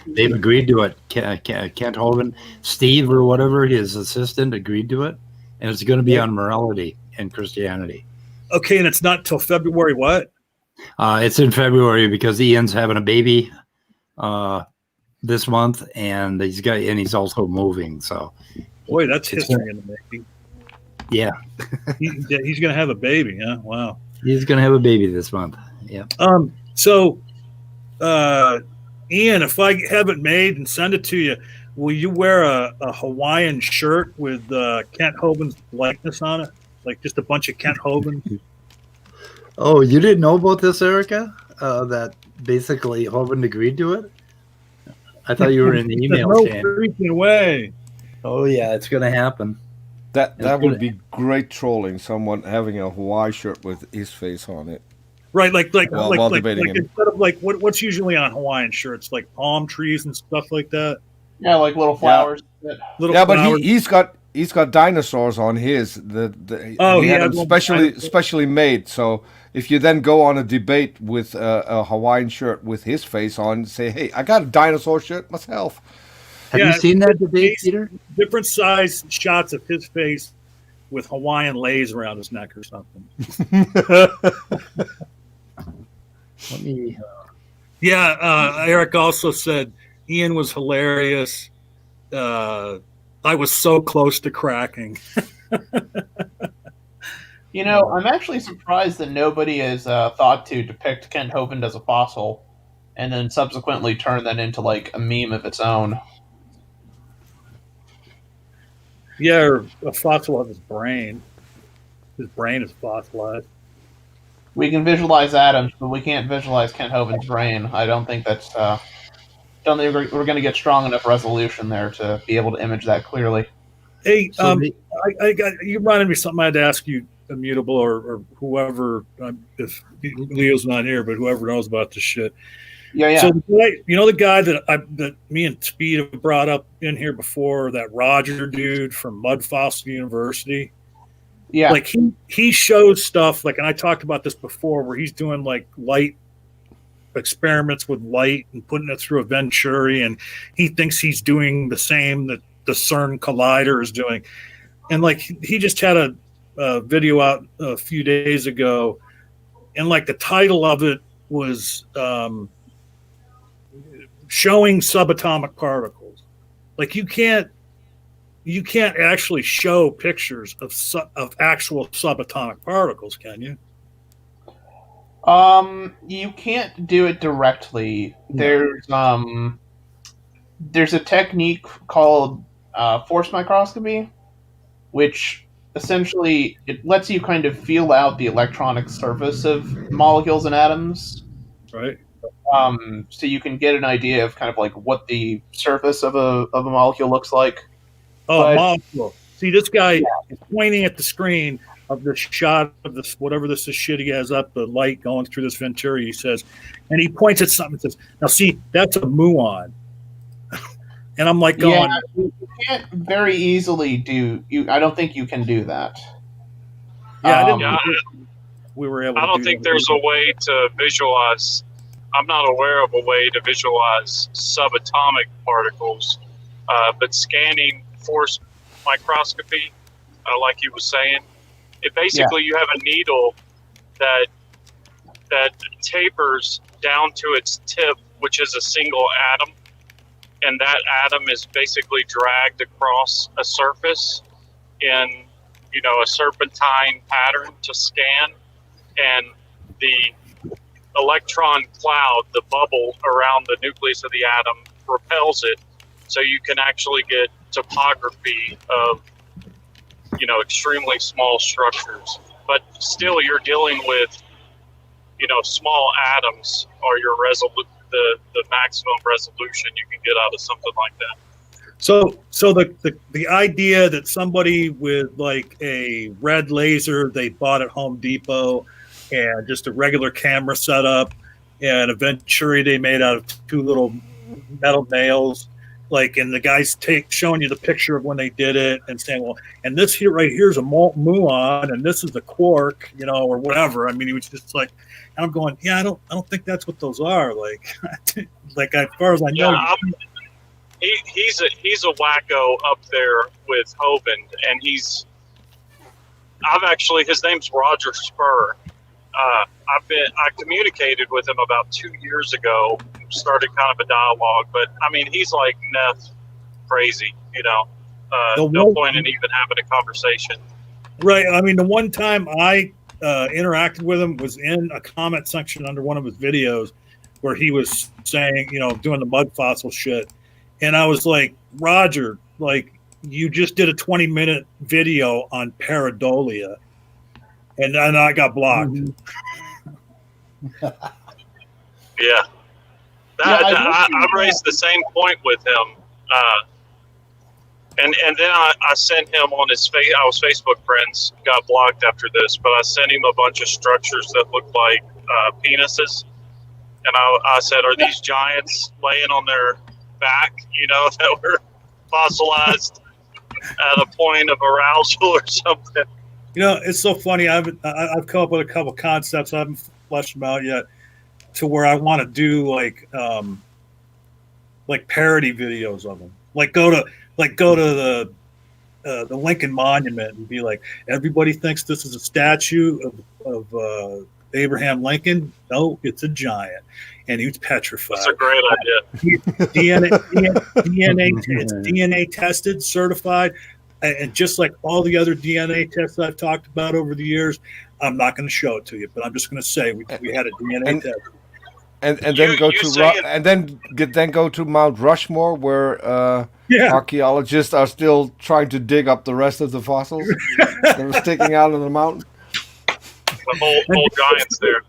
they've agreed to it. Kent Hovind, Steve or whatever, his assistant, agreed to it, and it's going to be on morality and Christianity. Okay, and it's not till February. What? It's in February because Ian's having a baby this month, and he's also moving. So, boy, that's history in the making. Yeah, he's going to have a baby. Huh? Wow. He's going to have a baby this month. Yeah. So, Ian, if I have it made and send it to you, will you wear a Hawaiian shirt with Kent Hovind's likeness on it? Like just a bunch of Kent Hovind? Oh, you didn't know about this, Erika? That basically Hovind agreed to it? I thought you were in the email chain. No freaking way. Oh, yeah, it's going to happen. That would be great trolling, someone having a Hawaii shirt with his face on it. Right, like debating him. Instead of like what's usually on Hawaiian shirts, like palm trees and stuff like that. Yeah, like little flowers. But he's got dinosaurs on his. He had them specially made. So if you then go on a debate with a Hawaiian shirt with his face on, say, "Hey, I got a dinosaur shirt myself." Have you seen that debate, Peter? Different size shots of his face with Hawaiian lays around his neck or something. Let me. Eric also said Ian was hilarious. I was so close to cracking. I'm actually surprised that nobody has thought to depict Kent Hovind as a fossil and then subsequently turn that into like a meme of its own. Yeah, or a fossil of his brain. His brain is fossilized. We can visualize atoms, but we can't visualize Kent Hovind's brain. I don't think that's. Don't think we're going to get strong enough resolution there to be able to image that clearly. Hey, I got you reminded me of something I had to ask you, Immutable, or whoever. If Leo's not here, but whoever knows about this shit. Yeah. So the guy that me and Speed have brought up in here before, that Roger dude from Mud Fossil University. Yeah, like he shows stuff like, and I talked about this before, where he's doing like light experiments with light and putting it through a Venturi, and he thinks he's doing the same that the CERN collider is doing. And like he just had a video out a few days ago, and like the title of it was showing subatomic particles. Like you can't actually show pictures of actual subatomic particles, can you? You can't do it directly. There's a technique called force microscopy, which essentially it lets you kind of feel out the electronic surface of molecules and atoms. Right. so you can get an idea of kind of like what the surface of a molecule looks like. Oh, But- molecule. See, this guy is pointing at the screen of the shot of this, whatever this is shit he has up, the light going through this Venturi, he says, and he points at something and says, now see, that's a muon. And I'm like going, Yeah, you can't very easily do. I don't think you can do that. yeah, I didn't Yeah, think we were able to I don't do think that. there's a way to visualize. I'm not aware of a way to visualize subatomic particles, but scanning force microscopy, like you were saying, it basically you have a needle that tapers down to its tip, which is a single atom, and that atom is basically dragged across a surface in a serpentine pattern to scan, and the electron cloud, the bubble around the nucleus of the atom, repels it, so you can actually get topography of extremely small structures. But still, you're dealing with small atoms are your the maximum resolution you can get out of something like that. So the idea that somebody with like a red laser they bought at Home Depot and just a regular camera setup and a Venturi they made out of two little metal nails, like, and the guy's showing you the picture of when they did it and saying, well, and this here right here is a muon and this is a quark, or whatever. I mean, he was just like, and I'm going, yeah, I don't think that's what those are. Like, like as far as I know. Yeah, he's a wacko up there with Hovind, and his name's Roger Spur. I communicated with him about 2 years ago, started kind of a dialogue, but I mean, he's like Neth crazy, no point in even having a conversation. Right. I mean, the one time I interacted with him was in a comment section under one of his videos where he was saying, doing the mud fossil shit. And I was like, Roger, like, you just did a 20-minute video on pareidolia. And then I got blocked. Yeah. I raised the same point with him. And then I sent him on his I was Facebook friends, got blocked after this, but I sent him a bunch of structures that looked like penises. And I said, are these giants laying on their back, that were fossilized at a point of arousal or something? It's so funny. I've come up with a couple concepts. I haven't fleshed them out yet to where I want to do like parody videos of them. Like go to the Lincoln Monument and be like, everybody thinks this is a statue of Abraham Lincoln. No, it's a giant, and he's petrified. That's a great idea. It's DNA tested, certified. And just like all the other DNA tests I've talked about over the years, I'm not going to show it to you, but I'm just going to say we had a DNA test. And then go to Mount Rushmore, where archaeologists are still trying to dig up the rest of the fossils that are sticking out of the mountain. The whole giants there.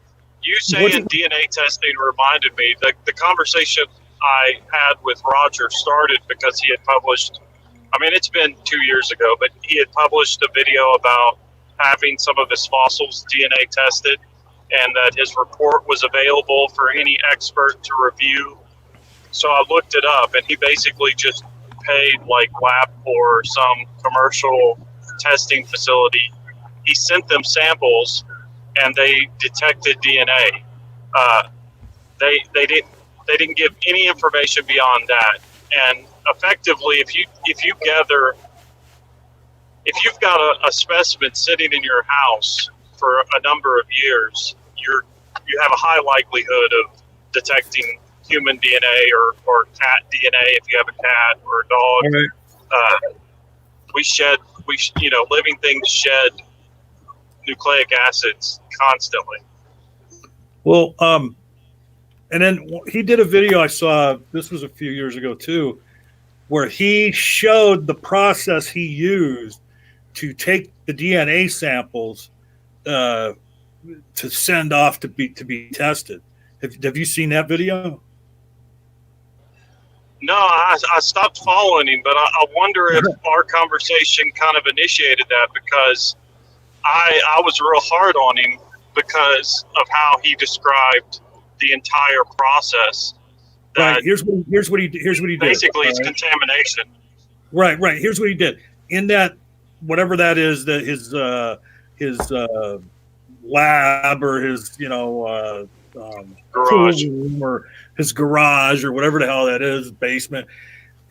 You saying DNA testing reminded me that the conversation I had with Roger started because he had published. I mean, it's been 2 years ago, but he had published a video about having some of his fossils DNA tested, and that his report was available for any expert to review. So I looked it up, and he basically just paid like LabCorp or some commercial testing facility. He sent them samples, and they detected DNA. They didn't give any information beyond that, and effectively, if you've got a specimen sitting in your house for a number of years, you have a high likelihood of detecting human DNA or cat DNA if you have a cat or a dog. Living things shed nucleic acids constantly. Well, and then he did a video I saw. This was a few years ago too, where he showed the process he used to take the DNA samples to send off to be tested. Have you seen that video? No, I stopped following him, but I wonder if our conversation kind of initiated that, because I was real hard on him because of how he described the entire process. Right. Here's what he did. Basically, it's contamination. Right. Here's what he did. In that, whatever that is, that his lab or his Garage. room or his garage or whatever the hell that is, basement,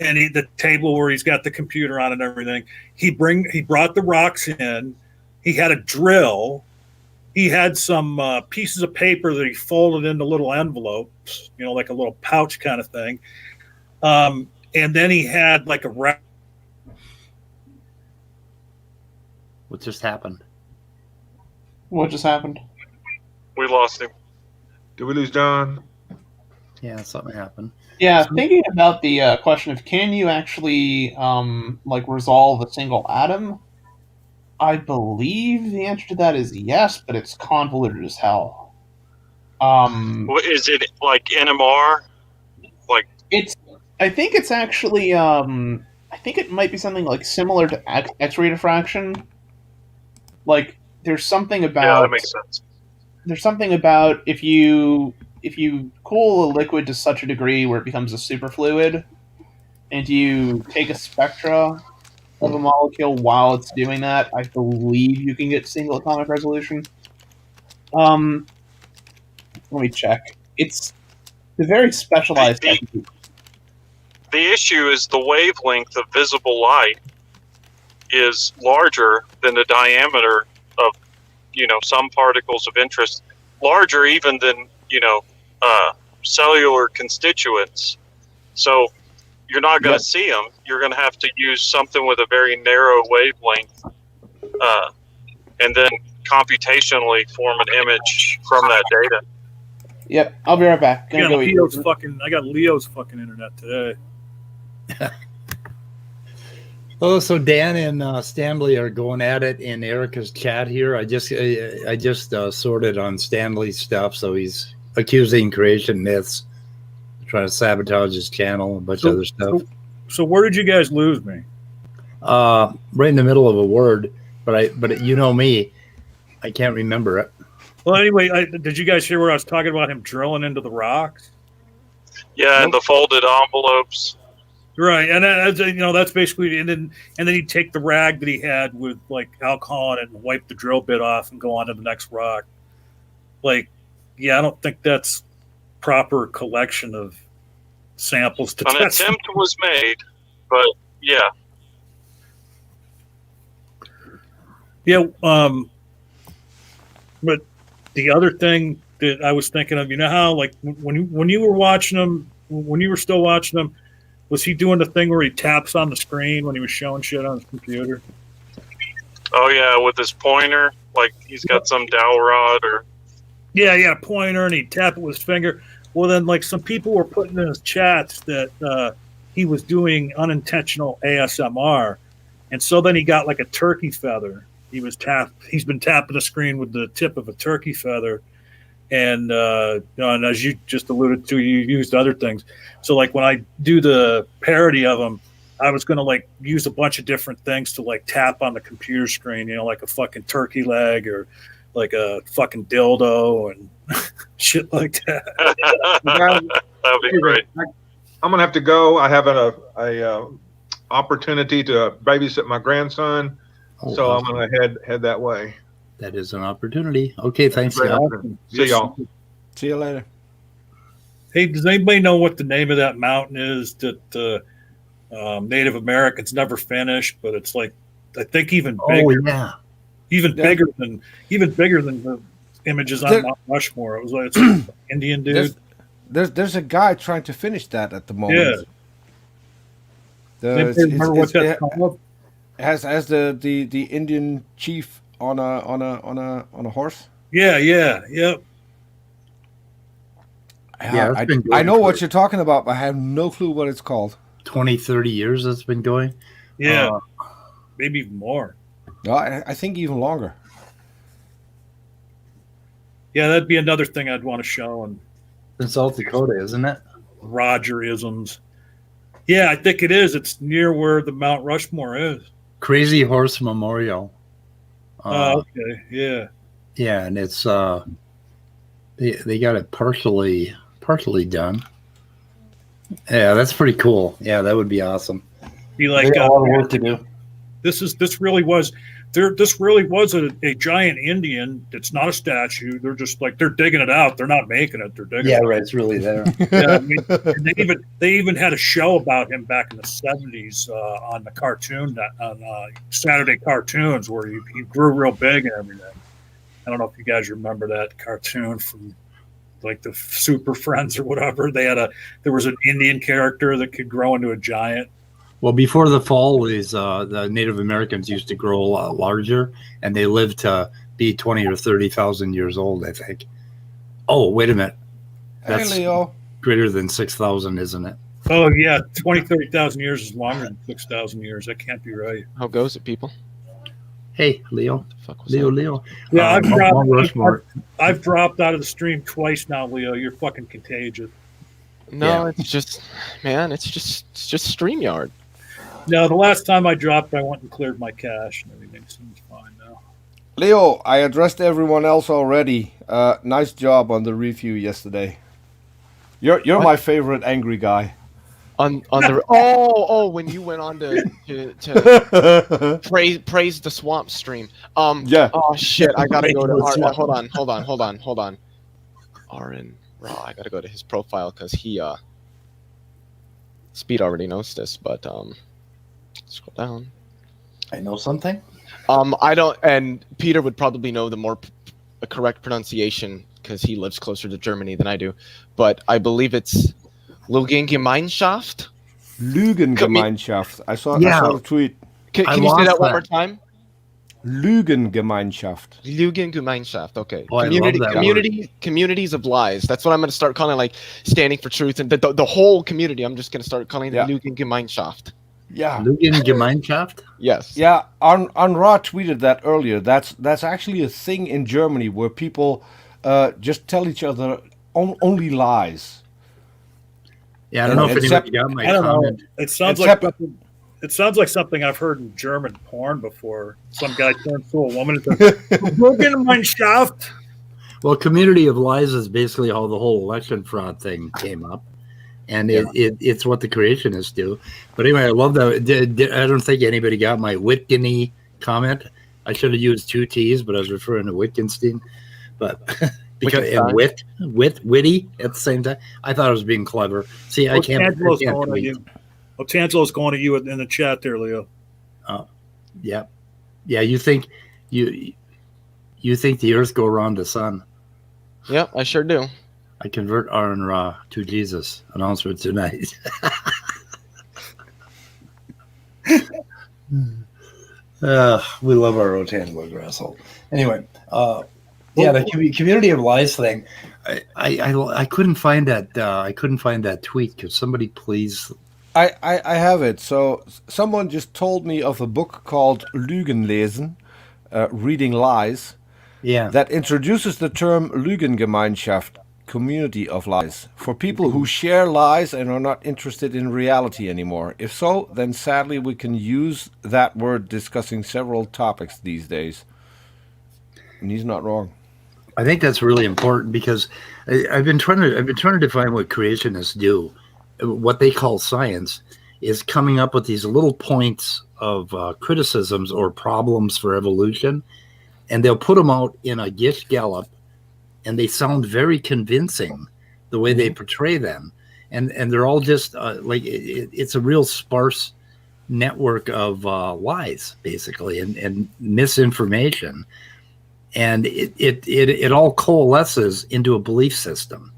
and the table where he's got the computer on and everything. He brought the rocks in. He had a drill. He had some pieces of paper that he folded into little envelopes, like a little pouch kind of thing. And then he had like a rack. What just happened? What just happened? We lost him. Did we lose John? Yeah, something happened. Yeah, thinking about the question of can you actually resolve a single atom? I believe the answer to that is yes, but it's convoluted as hell. Is it like NMR? I think it's actually. I think it might be something like similar to X-ray diffraction. Like, there's something about. Yeah, that makes sense. There's something about if you cool a liquid to such a degree where it becomes a superfluid, and you take a spectra of a molecule while it's doing that, I believe you can get single atomic resolution. Let me check. It's a very specialized technique. The issue is the wavelength of visible light is larger than the diameter of, some particles of interest, larger even than, cellular constituents. So you're not going to see them. You're going to have to use something with a very narrow wavelength, and then computationally form an image from that data. Yep, I'll be right back. I got Leo's fucking internet today. Oh, so Dan and Stanley are going at it in Erika's chat here. I just sorted on Stanley's stuff, so he's accusing creation myths, trying to sabotage his channel and a bunch of other stuff. So where did you guys lose me? Right in the middle of a word, but you know me, I can't remember it. Well, anyway, did you guys hear where I was talking about him drilling into the rocks? Yeah, and the folded envelopes. Right, and that's basically, and then he'd take the rag that he had with like alcohol in it and wipe the drill bit off and go on to the next rock. Like, yeah, I don't think that's proper collection of samples to test. An attempt was made, but yeah. Yeah, but the other thing that I was thinking of, how like when you were watching them, when you were still watching them, was he doing the thing where he taps on the screen when he was showing shit on his computer? Oh yeah, with his pointer, like he's got some dowel rod or. Yeah, he had a pointer and he'd tap it with his finger. Well, then, like some people were putting in his chats that he was doing unintentional ASMR, and so then he got like a turkey feather. He's been tapping the screen with the tip of a turkey feather. And, and as you just alluded to, you used other things. So like when I do the parody of them, I was going to like use a bunch of different things to like tap on the computer screen, like a fucking turkey leg or like a fucking dildo and shit like that. That'd be great. I'm going to have to go. I have a opportunity to babysit my grandson. So awesome. I'm going to head that way. That is an opportunity. Okay, thanks, guys. Awesome. See y'all. See you later. Hey, does anybody know what the name of that mountain is that Native Americans never finished? But it's like, I think even bigger. Yeah. Bigger than the images on Mount Rushmore. It was like it's an Indian dude. There's a guy trying to finish that at the moment. Yeah. Remember what that's called? Has the Indian chief on a horse? Yeah. Yeah, I know what you're talking about, but I have no clue what it's called. 20-30 years it's been going. Yeah, maybe even more. No, I think even longer. Yeah, that'd be another thing I'd want to show, and in South Dakota, isn't it? Rogerisms. Yeah, I think it is. It's near where the Mount Rushmore is. Crazy Horse Memorial. Okay, yeah. Yeah, and it's they got it partially done. Yeah, that's pretty cool. Yeah, that would be awesome. Be like, They got a lot of work to do. this really was a giant Indian. It's not a statue. They're just like they're digging it out. They're not making it. They're digging. Yeah, it out. right. It's really there. Yeah, I mean, and they even had a show about him back in the 70s on the cartoon on Saturday cartoons where he grew real big and everything. I don't know if you guys remember that cartoon from like the Super Friends or whatever. There was an Indian character that could grow into a giant. Well, before the fall, the Native Americans used to grow a lot larger, and they lived to be 20 or 30,000 years old, I think. Oh, wait a minute. That's Hey, Leo. greater than 6,000, isn't it? Oh yeah, 30,000 years is longer than 6,000 years. That can't be right. How goes it, people? Hey, Leo. Fuck was Leo, that? Leo. Yeah, Mount Rushmore. I've dropped out of the stream twice now, Leo. You're fucking contagious. No, Yeah. it's just, man, it's just StreamYard. No, the last time I dropped, I went and cleared my cache, and everything seems fine now. Leo, I addressed everyone else already. Nice job on the review yesterday. You're What? my favorite angry guy. On the when you went on to praise the swamp stream. Yeah. Oh shit! I gotta go to Praise the hold on. Aaron Raw. I gotta go to his profile because he Speed already knows this, but scroll down. I know something. I don't, and Peter would probably know the more correct pronunciation because he lives closer to Germany than I do. But I believe it's Lugengemeinschaft. Lügengemeinschaft. I saw the tweet. Can I you say lost that one that. more time? Lügengemeinschaft. Lügengemeinschaft. Okay. Oh, I love that Communities of lies. That's what I'm going to start calling, like standing for truth, and the whole community. I'm just going to start calling it Lügengemeinschaft. Yeah. Lugengemeinschaft? Yes. Yeah, Ra tweeted that earlier. That's actually a thing in Germany where people just tell each other only lies. Yeah, I don't know if Except- anybody got my I don't know. comment. It sounds like something I've heard in German porn before. Some guy turns to a woman and says, "Lugengemeinschaft." Well, community of lies is basically how the whole election fraud thing came up. And it's what the creationists do. But anyway, I love that. I don't think anybody got my Wittgenstein comment. I should have used two T's, but I was referring to Wittgenstein. But because and witty at the same time, I thought I was being clever. See, I can't. Tangelo's going to you in the chat there, Leo. Yeah. You think the Earth go around the sun? Yeah, I sure do. I convert Aaron Ra to Jesus. Announcement tonight. We love our Rotangelo Grassel. Anyway, the community of lies thing. I couldn't find that. I couldn't find that tweet. Could somebody please? I have it. So someone just told me of a book called Lügenlesen, Reading Lies. Yeah. That introduces the term Lügengemeinschaft, community of lies, for people who share lies and are not interested in reality anymore. If so, then sadly we can use that word discussing several topics these days. And he's not wrong. I think that's really important because I've been trying to define what creationists do. What they call science is coming up with these little points of criticisms or problems for evolution, and they'll put them out in a Gish Gallop, and they sound very convincing the way they portray them. And they're all just it's a real sparse network of lies, basically, and misinformation. And it all coalesces into a belief system.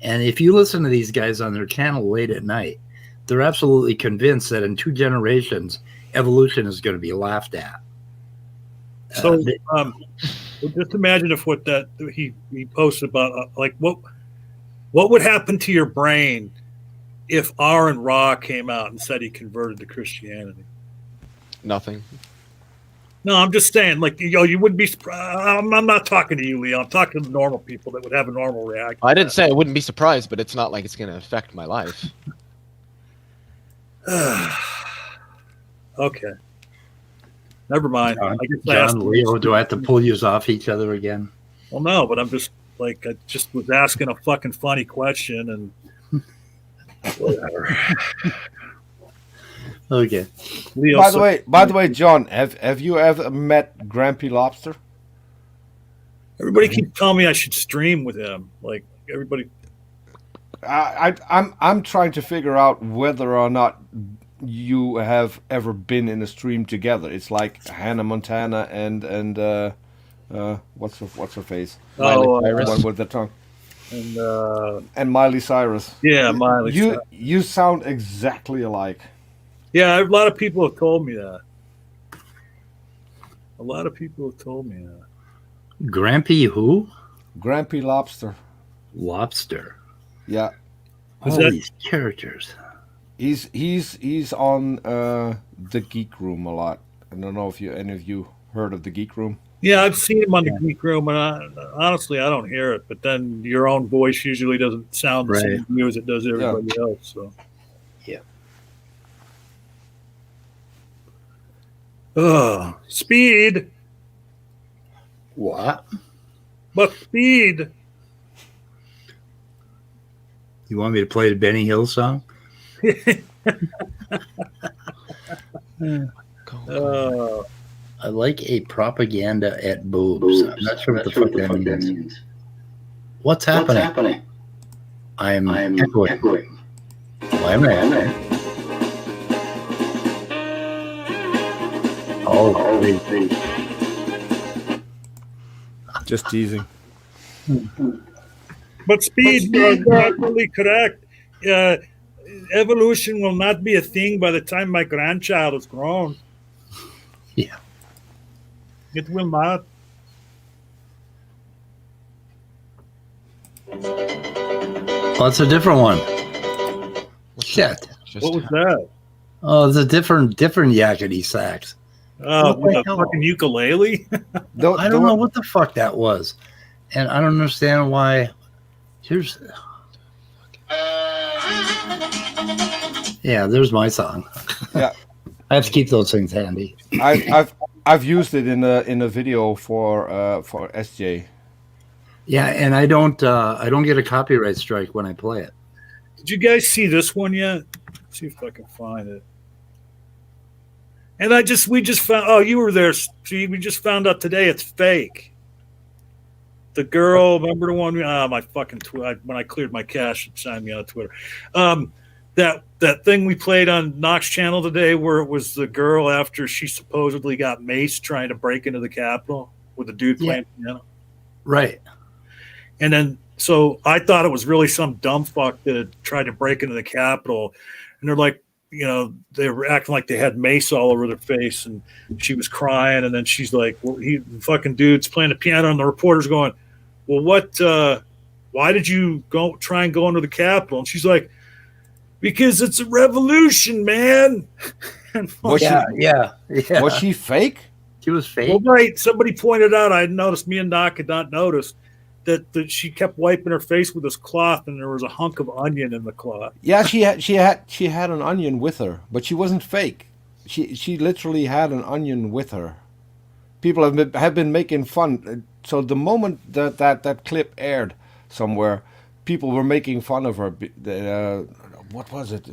And if you listen to these guys on their channel late at night, they're absolutely convinced that in 2 generations, evolution is going to be laughed at. So, just imagine if what that he posted about, what would happen to your brain if Aaron Ra came out and said he converted to Christianity? Nothing. No, I'm just saying, like, you wouldn't be surprised. I'm not talking to you, Leo. I'm talking to the normal people that would have a normal reaction. I didn't say I wouldn't be surprised, but it's not like it's going to affect my life. Okay. Never mind. John, I guess I asked Leo, do I have to pull you off each other again? Well, no, but I'm just like, I just was asking a fucking funny question and whatever. Okay. Leo, By the way, John, have you ever met Grampy Lobster? everybody keeps telling me I should stream with him. Like everybody. I'm trying to figure out whether or not you have ever been in a stream together. It's like Hannah Montana and what's her face? Oh, Cyrus. One with the tongue. And Miley Cyrus. Yeah, Miley. You sound exactly alike. Yeah, a lot of people have told me that. A lot of people have told me that. Grampy who? Grampy Lobster. Lobster. Yeah. All these characters. He's on the Geek Room a lot. I don't know if any of you heard of the Geek Room. Yeah, I've seen him on the Geek Room, and honestly, I don't hear it. But then your own voice usually doesn't sound the same to you as it does to everybody else. So. Yeah. Speed. What? But speed. You want me to play the Benny Hill song? I like a propaganda at boobs. I'm not sure what the fuck that means. What's happening? I'm echoing. Why am I echoing? Oh, please. Just teasing. But speed, you're absolutely correct. Evolution will not be a thing by the time my grandchild is grown. Yeah. It will not. Oh, it's a different one. Shit. What was that? Oh, it's a different yakety sax. Oh, with a fucking ukulele? I don't know what the fuck that was. And I don't understand why. Yeah, there's my song. Yeah. I have to keep those things handy. I've used it in a video for SJ. Yeah, and I don't get a copyright strike when I play it. Did you guys see this one yet? Let's see if I can find it. And we just found. Oh, you were there. See, we just found out today it's fake. The girl, remember the one? My fucking when I cleared my cache, it signed me on Twitter. That thing we played on Knox Channel today, where it was the girl after she supposedly got maced trying to break into the Capitol with the dude playing piano. Right. And then, so I thought it was really some dumb fuck that had tried to break into the Capitol, and they're like, they were acting like they had mace all over their face, and she was crying, and then she's like, well, the fucking dude's playing the piano, and the reporter's going, well, why did you try and go into the Capitol? And she's like, because it's a revolution, man. Was she fake? She was fake. Well, right. Somebody pointed out, I noticed, me and Doc had not noticed, that she kept wiping her face with this cloth, and there was a hunk of onion in the cloth. Yeah, she had an onion with her, but she wasn't fake. She literally had an onion with her. People have been making fun. So the moment that clip aired somewhere, people were making fun of her. What was it?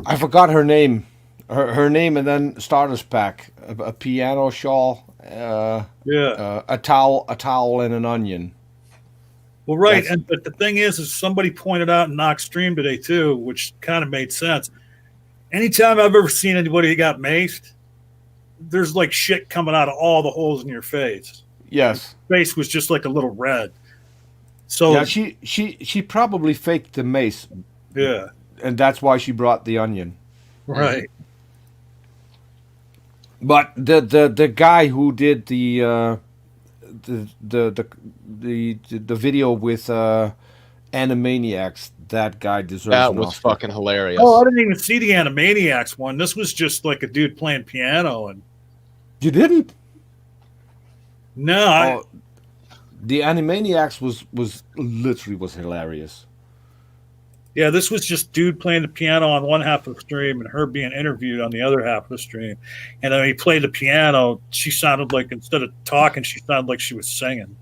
I forgot her name. Her name, and then starter's pack, a piano shawl, a towel, and an onion. Well, right, but the thing is somebody pointed out in Knox Stream today too, which kind of made sense. Anytime I've ever seen anybody who got maced, there's like shit coming out of all the holes in your face. Yes, face was just like a little red. So yeah, she probably faked the mace. Yeah, and that's why she brought the onion. Right. But the guy who did the video with Animaniacs, that guy deserves That an was Oscar. fucking hilarious. Oh, I didn't even see the Animaniacs one. This was just like a dude playing piano, and You didn't? no, The Animaniacs was literally hilarious. yeah, this was just dude playing the piano on one half of the stream and her being interviewed on the other half of the stream. And then he played the piano. She sounded like, instead of talking, she sounded like she was singing.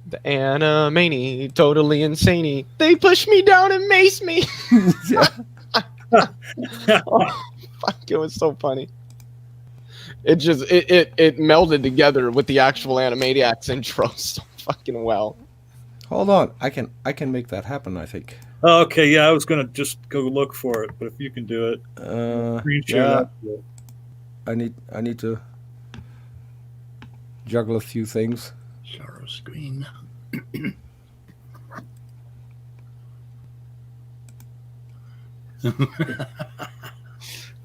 The Animani, totally insane. They push me down and mace me. Oh, fuck, it was so funny. It just it melded together with the actual Animaniacs intro so fucking well. Hold on, I can make that happen. I think. Oh, okay, yeah, I was gonna just go look for it, but if you can do it, screen share that. I need to juggle a few things. Share screen.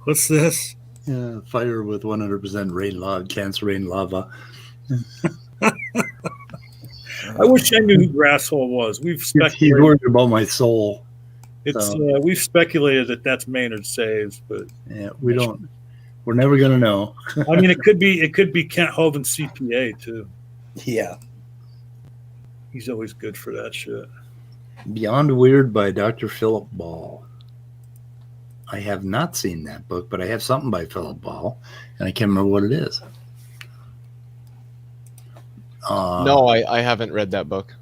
What's this? Yeah, fire with 100% rain lava, chance rain lava. I wish I knew who Grasshole was. We've He's speculated. worried about my soul. It's we've speculated that that's Maynard Saves, but Yeah, we don't. We're never gonna know. I mean, it could be Kent Hovind CPA too. Yeah. He's always good for that shit. Beyond Weird by Dr. Philip Ball. I have not seen that book, but I have something by Philip Ball, and I can't remember what it is. No, I haven't read that book.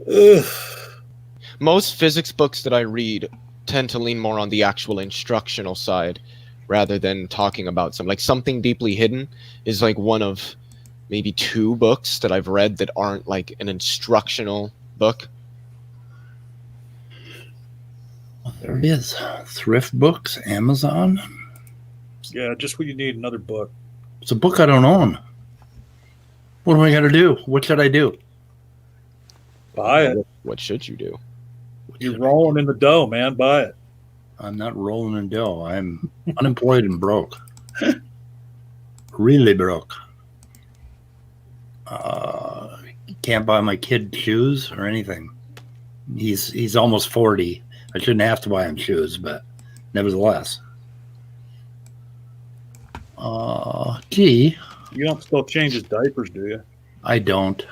Ugh. Most physics books that I read tend to lean more on the actual instructional side rather than talking about Something Deeply Hidden is like one of maybe 2 books that I've read that aren't like an instructional book. There it is. Thrift Books, Amazon. Yeah, just what you need, another book. It's a book I don't own. What am I going to do? What should I do? Buy it. What should you do? You're rolling in the dough, man. Buy it. I'm not rolling in dough. I'm unemployed and broke. Really broke. Can't buy my kid shoes or anything. He's almost 40. I shouldn't have to buy him shoes, but nevertheless. Gee. You don't still change his diapers, do you? I don't.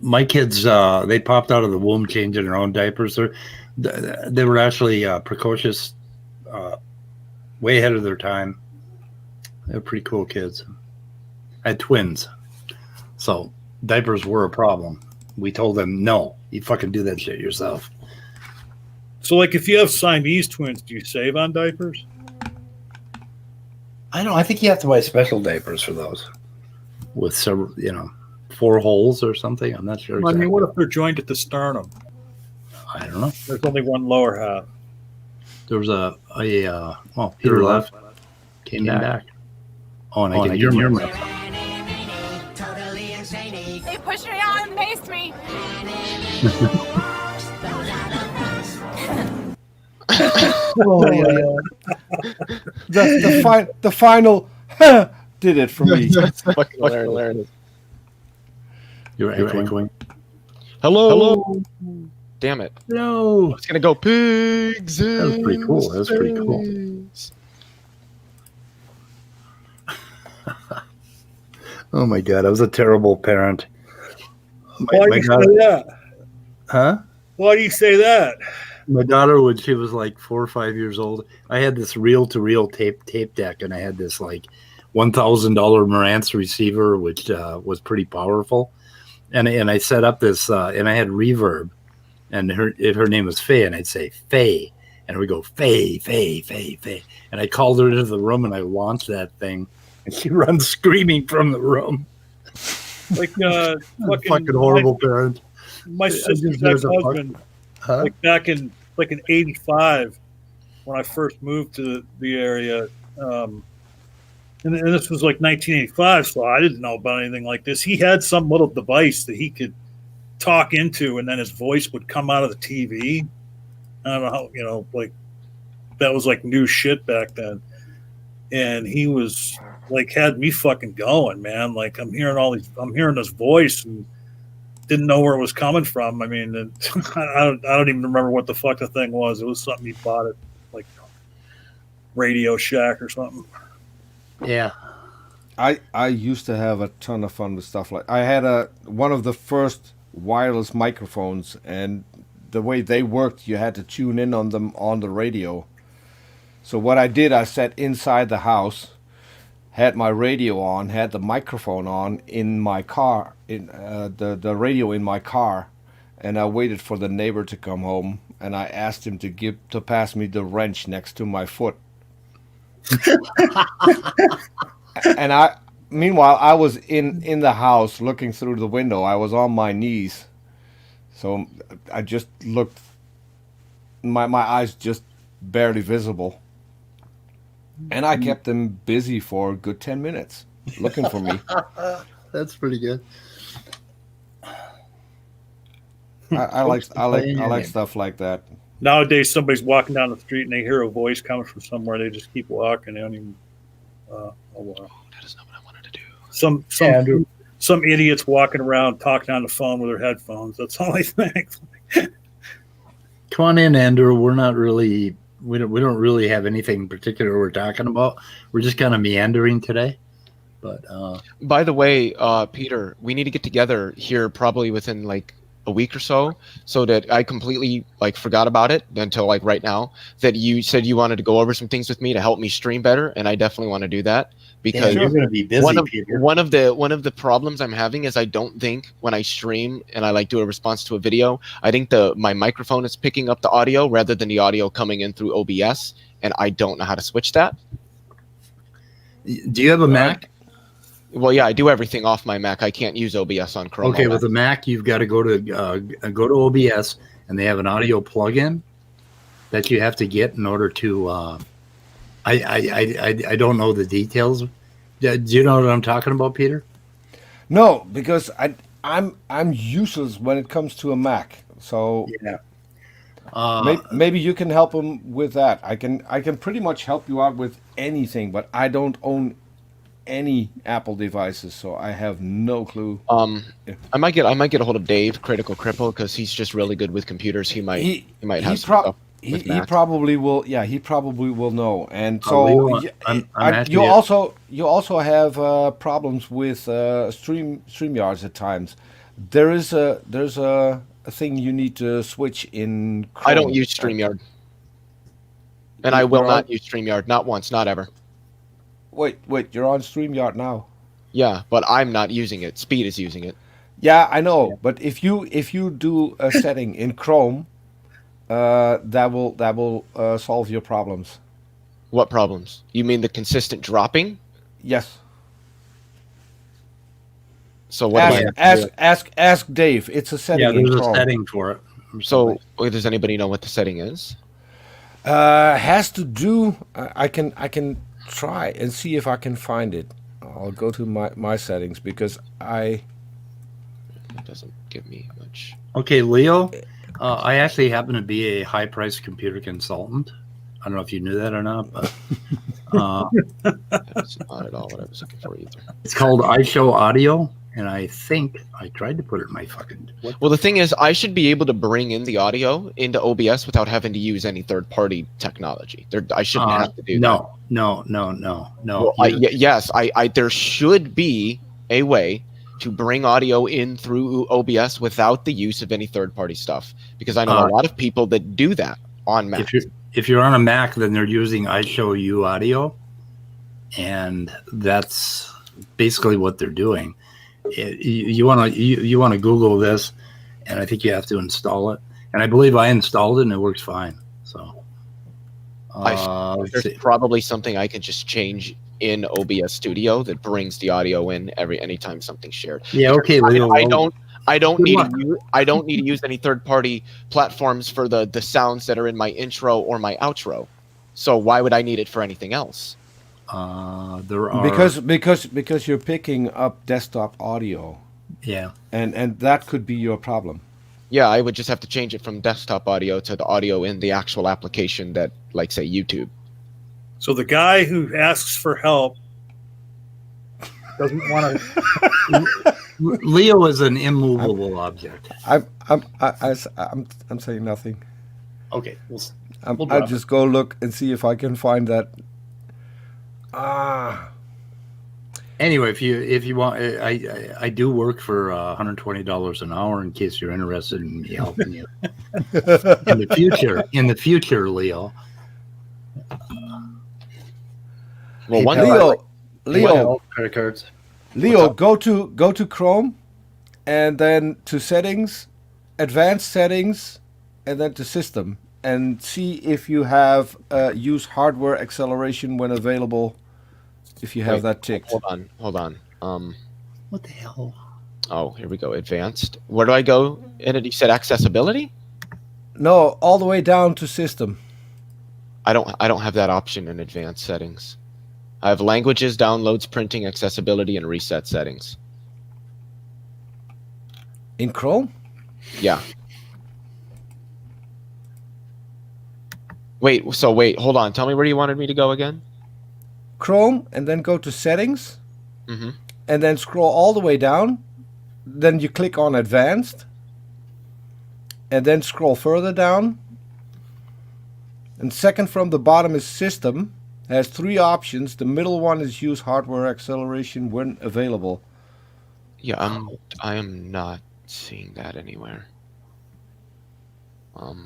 My kids, they popped out of the womb changing their own diapers. They were actually precocious, way ahead of their time. They're pretty cool kids. I had twins, so diapers were a problem. We told them, no, you fucking do that shit yourself. So, like, if you have Siamese twins, do you save on diapers? I don't. I think you have to buy special diapers for those, with several, 4 holes or something. I'm not sure. I mean, what if they're joined at the sternum? I don't know. There's only one lower half. There was Peter left, came back. Oh, and I can hear him. They pushed me out and maced me. Oh, yeah. The final did it for me. That's fucking hilarious. You're echoing. Hello. Damn it. No. It's gonna go pigs. That was pretty cool. That was pretty cool. Oh my god, I was a terrible parent. Why do you say that? Huh? Why do you say that? My daughter, when she was like 4 or 5 years old, I had this reel-to-reel tape deck, and I had this like $1,000 Marantz receiver, which was pretty powerful. And I set up this, and I had reverb, and her name was Faye, and I'd say Faye, and we go Faye, Faye, Faye, Faye, and I called her into the room, and I launched that thing, and she runs screaming from the room. Like fucking horrible parent. My sister's ex-husband, like back in '85, when I first moved to the area, and this was like 1985, so I didn't know about anything like this. He had some little device that he could talk into, and then his voice would come out of the TV. I don't know how, like that was like new shit back then. And he was like had me fucking going, man. Like I'm hearing this voice and didn't know where it was coming from. I mean, I don't even remember what the fuck the thing was. It was something he bought at like Radio Shack or something. Yeah. I used to have a ton of fun with stuff like I had one of the first wireless microphones, and the way they worked, you had to tune in on them on the radio. So what I did, I sat inside the house, had my radio on, had the microphone on in my car, in the radio in my car, and I waited for the neighbor to come home, and I asked him to pass me the wrench next to my foot. And meanwhile, I was in the house looking through the window. I was on my knees, so I just looked. My eyes just barely visible, and I kept them busy for a good 10 minutes looking for me. That's pretty good. I like stuff like that. Nowadays, somebody's walking down the street and they hear a voice coming from somewhere. They just keep walking. They don't even. Oh wow. That is not what I wanted to Some do. some idiots walking around talking on the phone with their headphones. That's all I think. Come on in, Andrew. We don't really have anything particular we're talking about. We're just kind of meandering today. But by the way, Peter, we need to get together here probably within like a week or so that I completely like forgot about it until like right now, that you said you wanted to go over some things with me to help me stream better, and I definitely want to do that because you're going to be busy, Peter. One of the problems I'm having is I don't think when I stream and I like do a response to a video, I think my microphone is picking up the audio rather than the audio coming in through OBS, and I don't know how to switch that. Do you have a Mac? Well, yeah, I do everything off my Mac. I can't use OBS on Chrome. Okay, with a Mac, you've got to go to OBS, and they have an audio plugin that you have to get in order to. I don't know the details. Do you know what I'm talking about, Peter? No, because I'm useless when it comes to a Mac. So yeah, maybe you can help him with that. I can pretty much help you out with anything, but I don't own any Apple devices, so I have no clue. I might get a hold of Dave, Critical Cripple, because he's just really good with computers. He might have some stuff. He probably will. Yeah, he probably will know. And so you also have problems with StreamYards at times. There's a thing you need to switch in Chrome. I don't use StreamYard, and I will not use StreamYard. Not once, not ever. Wait, you're on StreamYard now. Yeah, but I'm not using it. Speed is using it. Yeah, I know. But if you do a setting in Chrome, that will solve your problems. What problems? You mean the consistent dropping? Yes. So what? Ask Dave. It's a setting. Yeah, there's in Chrome. a setting for it. So does anybody know what the setting is? Has to do. I can try and see if I can find it. I'll go to my settings because it doesn't give me much. Okay, Leo, I actually happen to be a high-priced computer consultant. I don't know if you knew that or not, but that's not at all what I was looking for either. It's called iShow Audio, and I think I tried to put it in my fucking. Well, the thing is, I should be able to bring in the audio into OBS without having to use any third-party technology. I shouldn't have to do that. No. Well, yes, there should be a way to bring audio in through OBS without the use of any third-party stuff, because I know a lot of people that do that on Mac. If you're on a Mac, then they're using iShow Audio, and that's basically what they're doing. You want to Google this, and I think you have to install it. And I believe I installed it, and it works fine. So there's probably something I could just change in OBS Studio that brings the audio in anytime something's shared. Yeah, okay. I don't need to use any third-party platforms for the sounds that are in my intro or my outro. So why would I need it for anything else? There are because you're picking up desktop audio. Yeah. And that could be your problem. Yeah, I would just have to change it from desktop audio to the audio in the actual application that, like, say, YouTube. So the guy who asks for help doesn't want to. Leo is an immovable object. I'm saying nothing. Okay, we'll I'll drop just go look and see if I can find that. Anyway, if you want, I do work for $120 an hour in case you're interested in me helping you in the future. In the future, Leo. Well, one Leo, credit cards. Leo, go to Chrome, and then to settings, advanced settings, and then to system, and see if you have use hardware acceleration when available. If you have that ticked. Hold on. What the hell? Oh, here we go. Advanced. Where do I go in it? You said accessibility? No, all the way down to system. I don't have that option in advanced settings. I have languages, downloads, printing, accessibility, and reset settings. In Chrome? Yeah. Wait, hold on. Tell me where you wanted me to go again? Chrome, and then go to settings, Mm-hmm. and then scroll all the way down. Then you click on advanced, and then scroll further down. And second from the bottom is system. It has 3 options. The middle one is use hardware acceleration when available. Yeah, I am not seeing that anywhere. Well,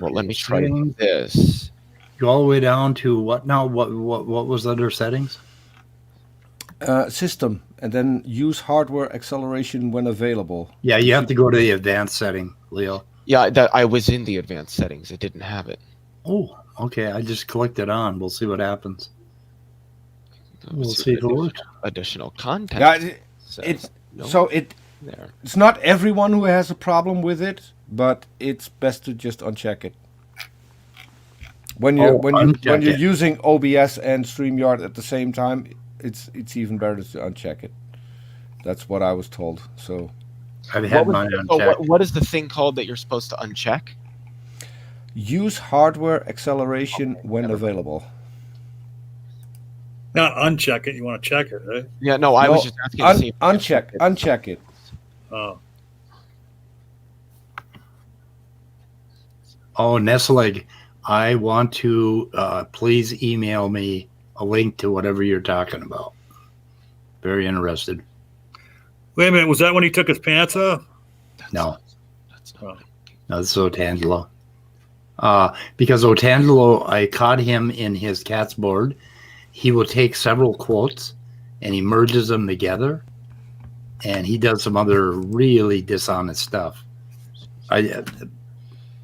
let me try this. Go all the way down to what now? What was under settings? System, and then use hardware acceleration when available. Yeah, you have to go to the advanced setting, Leo. Yeah, that I was in the advanced settings. It didn't have it. Oh, okay. I just clicked it on. We'll see what happens. We'll see if it works. Additional content. Yeah, says there. It's not everyone who has a problem with it, but it's best to just uncheck it. When you're using OBS and StreamYard at the same time, it's even better to uncheck it. That's what I was told. So I've had mine unchecked. What is the thing called that you're supposed to uncheck? Use hardware acceleration when available. Not uncheck it. You want to check it, right? Yeah, no, I was just asking to see if uncheck it. Oh. Oh, Nestleg, I want to please email me a link to whatever you're talking about. Very interested. Wait a minute. Was that when he took his pants off? No. No, this is Otangelo. Because Otangelo, I caught him in his cat's board. He will take several quotes and he merges them together. And he does some other really dishonest stuff.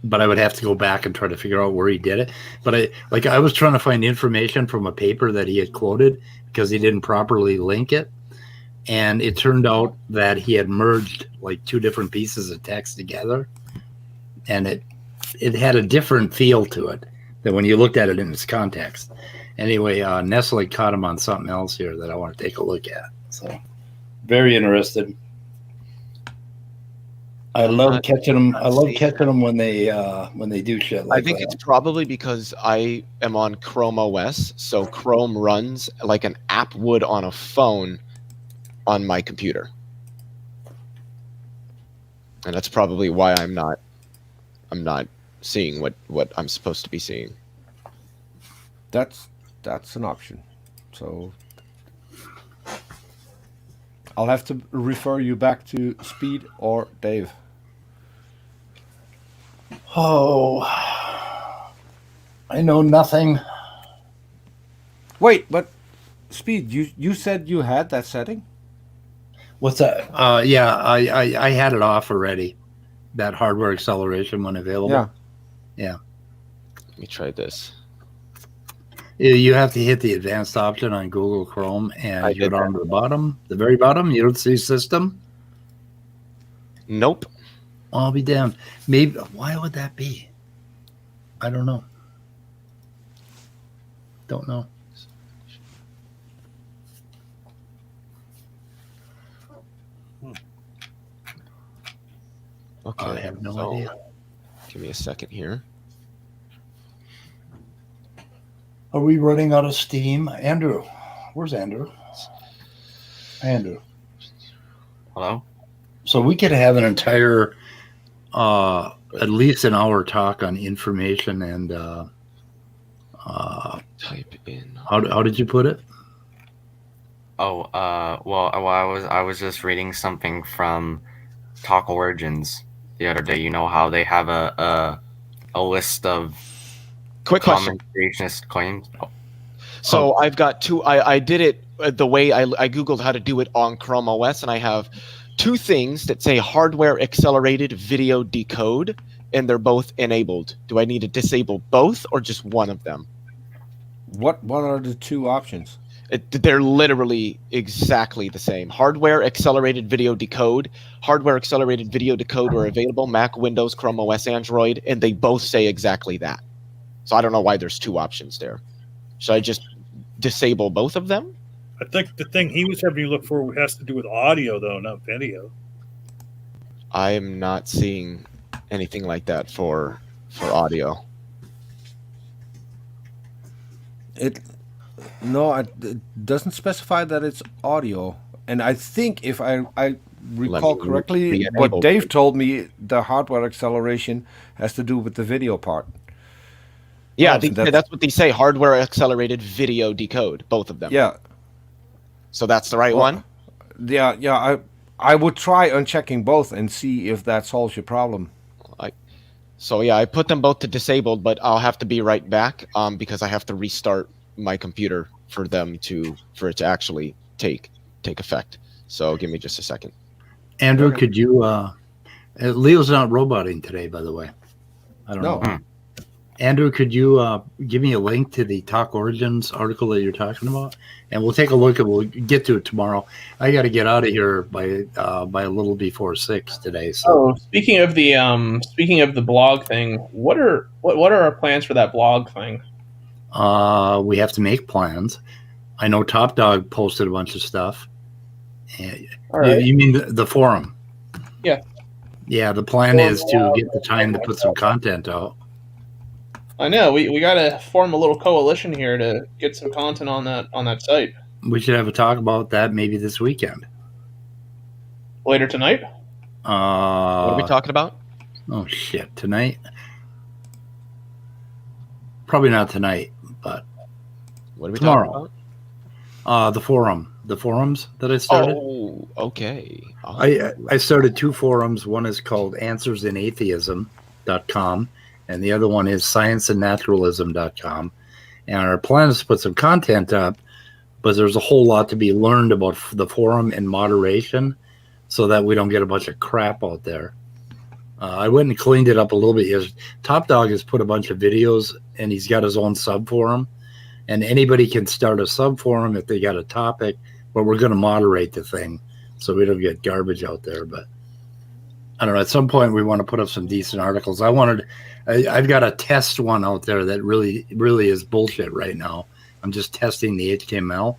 But I would have to go back and try to figure out where he did it. But I was trying to find information from a paper that he had quoted because he didn't properly link it. And it turned out that he had merged like 2 different pieces of text together. And it had a different feel to it than when you looked at it in its context. Anyway, Nestle caught him on something else here that I want to take a look at. So very interested. I love catching them. I love catching them when they do shit like that. I think it's probably because I am on Chrome OS, so Chrome runs like an app would on a phone on my computer. And that's probably why I'm not seeing what I'm supposed to be seeing. That's an option. So I'll have to refer you back to Speed or Dave. Oh, I know nothing. Wait, but Speed, you said you had that setting? What's that? Yeah, I had it off already. That hardware acceleration when available. Yeah. Let me try this. You have to hit the advanced option on Google Chrome and go down to the bottom, the very bottom. You don't see system? Nope. I'll be damned. Maybe. Why would that be? I don't know. Don't know. Okay. I have no idea. Give me a second here. Are we running out of steam? Andrew. Where's Andrew? Andrew. Hello? So we could have an entire, at least an hour talk on information and Type in. how did you put it? Oh, well, I was just reading something from Talk Origins the other day. You know how they have a list of Quick common question. creationist claims? So I've got two. I did it the way I Googled how to do it on Chrome OS, and I have two things that say hardware accelerated video decode, and they're both enabled. Do I need to disable both or just one of them? What are the two options? They're literally exactly the same. Hardware accelerated video decode, hardware accelerated video decode are available, Mac, Windows, Chrome OS, Android, and they both say exactly that. So I don't know why there's two options there. Should I just disable both of them? I think the thing he was having you look for has to do with audio, though, not video. I am not seeing anything like that for audio. It doesn't specify that it's audio. And I think if I recall correctly, what Dave told me, the hardware acceleration has to do with the video part. Yeah, that's what they say. Hardware accelerated video decode, both of them. Yeah. So that's the right one? Yeah. I would try unchecking both and see if that solves your problem. So yeah, I put them both to disabled, but I'll have to be right back because I have to restart my computer for it to actually take effect. So give me just a second. Andrew, okay. Could you Leo's not roboting today, by the way. I don't know. Andrew, could you give me a link to the Talk Origins article that you're talking about, and we'll take a look, and we'll get to it tomorrow. I got to get out of here by a little before 6 today. So, speaking of the blog thing, what are our plans for that blog thing? We have to make plans. I know Top Dog posted a bunch of stuff. All right. You mean the forum? Yeah. Yeah. The plan is to get the time to put some content out. I know we got to form a little coalition here to get some content on that site. We should have a talk about that maybe this weekend. Later tonight? What are we talking about? Oh shit, tonight? Probably not tonight, but what are we tomorrow. Talking about? The forums that I started. Oh, okay. I started 2 forums. One is called answersinatheism.com. And the other one is scienceandnaturalism.com. And our plan is to put some content up, but there's a whole lot to be learned about the forum and moderation so that we don't get a bunch of crap out there. I went and cleaned it up a little bit. Top Dog has put a bunch of videos, and he's got his own sub-forum. And anybody can start a sub-forum if they got a topic, but we're going to moderate the thing so we don't get garbage out there. But I don't know. At some point, we want to put up some decent articles. I've got a test one out there that really is bullshit right now. I'm just testing the HTML,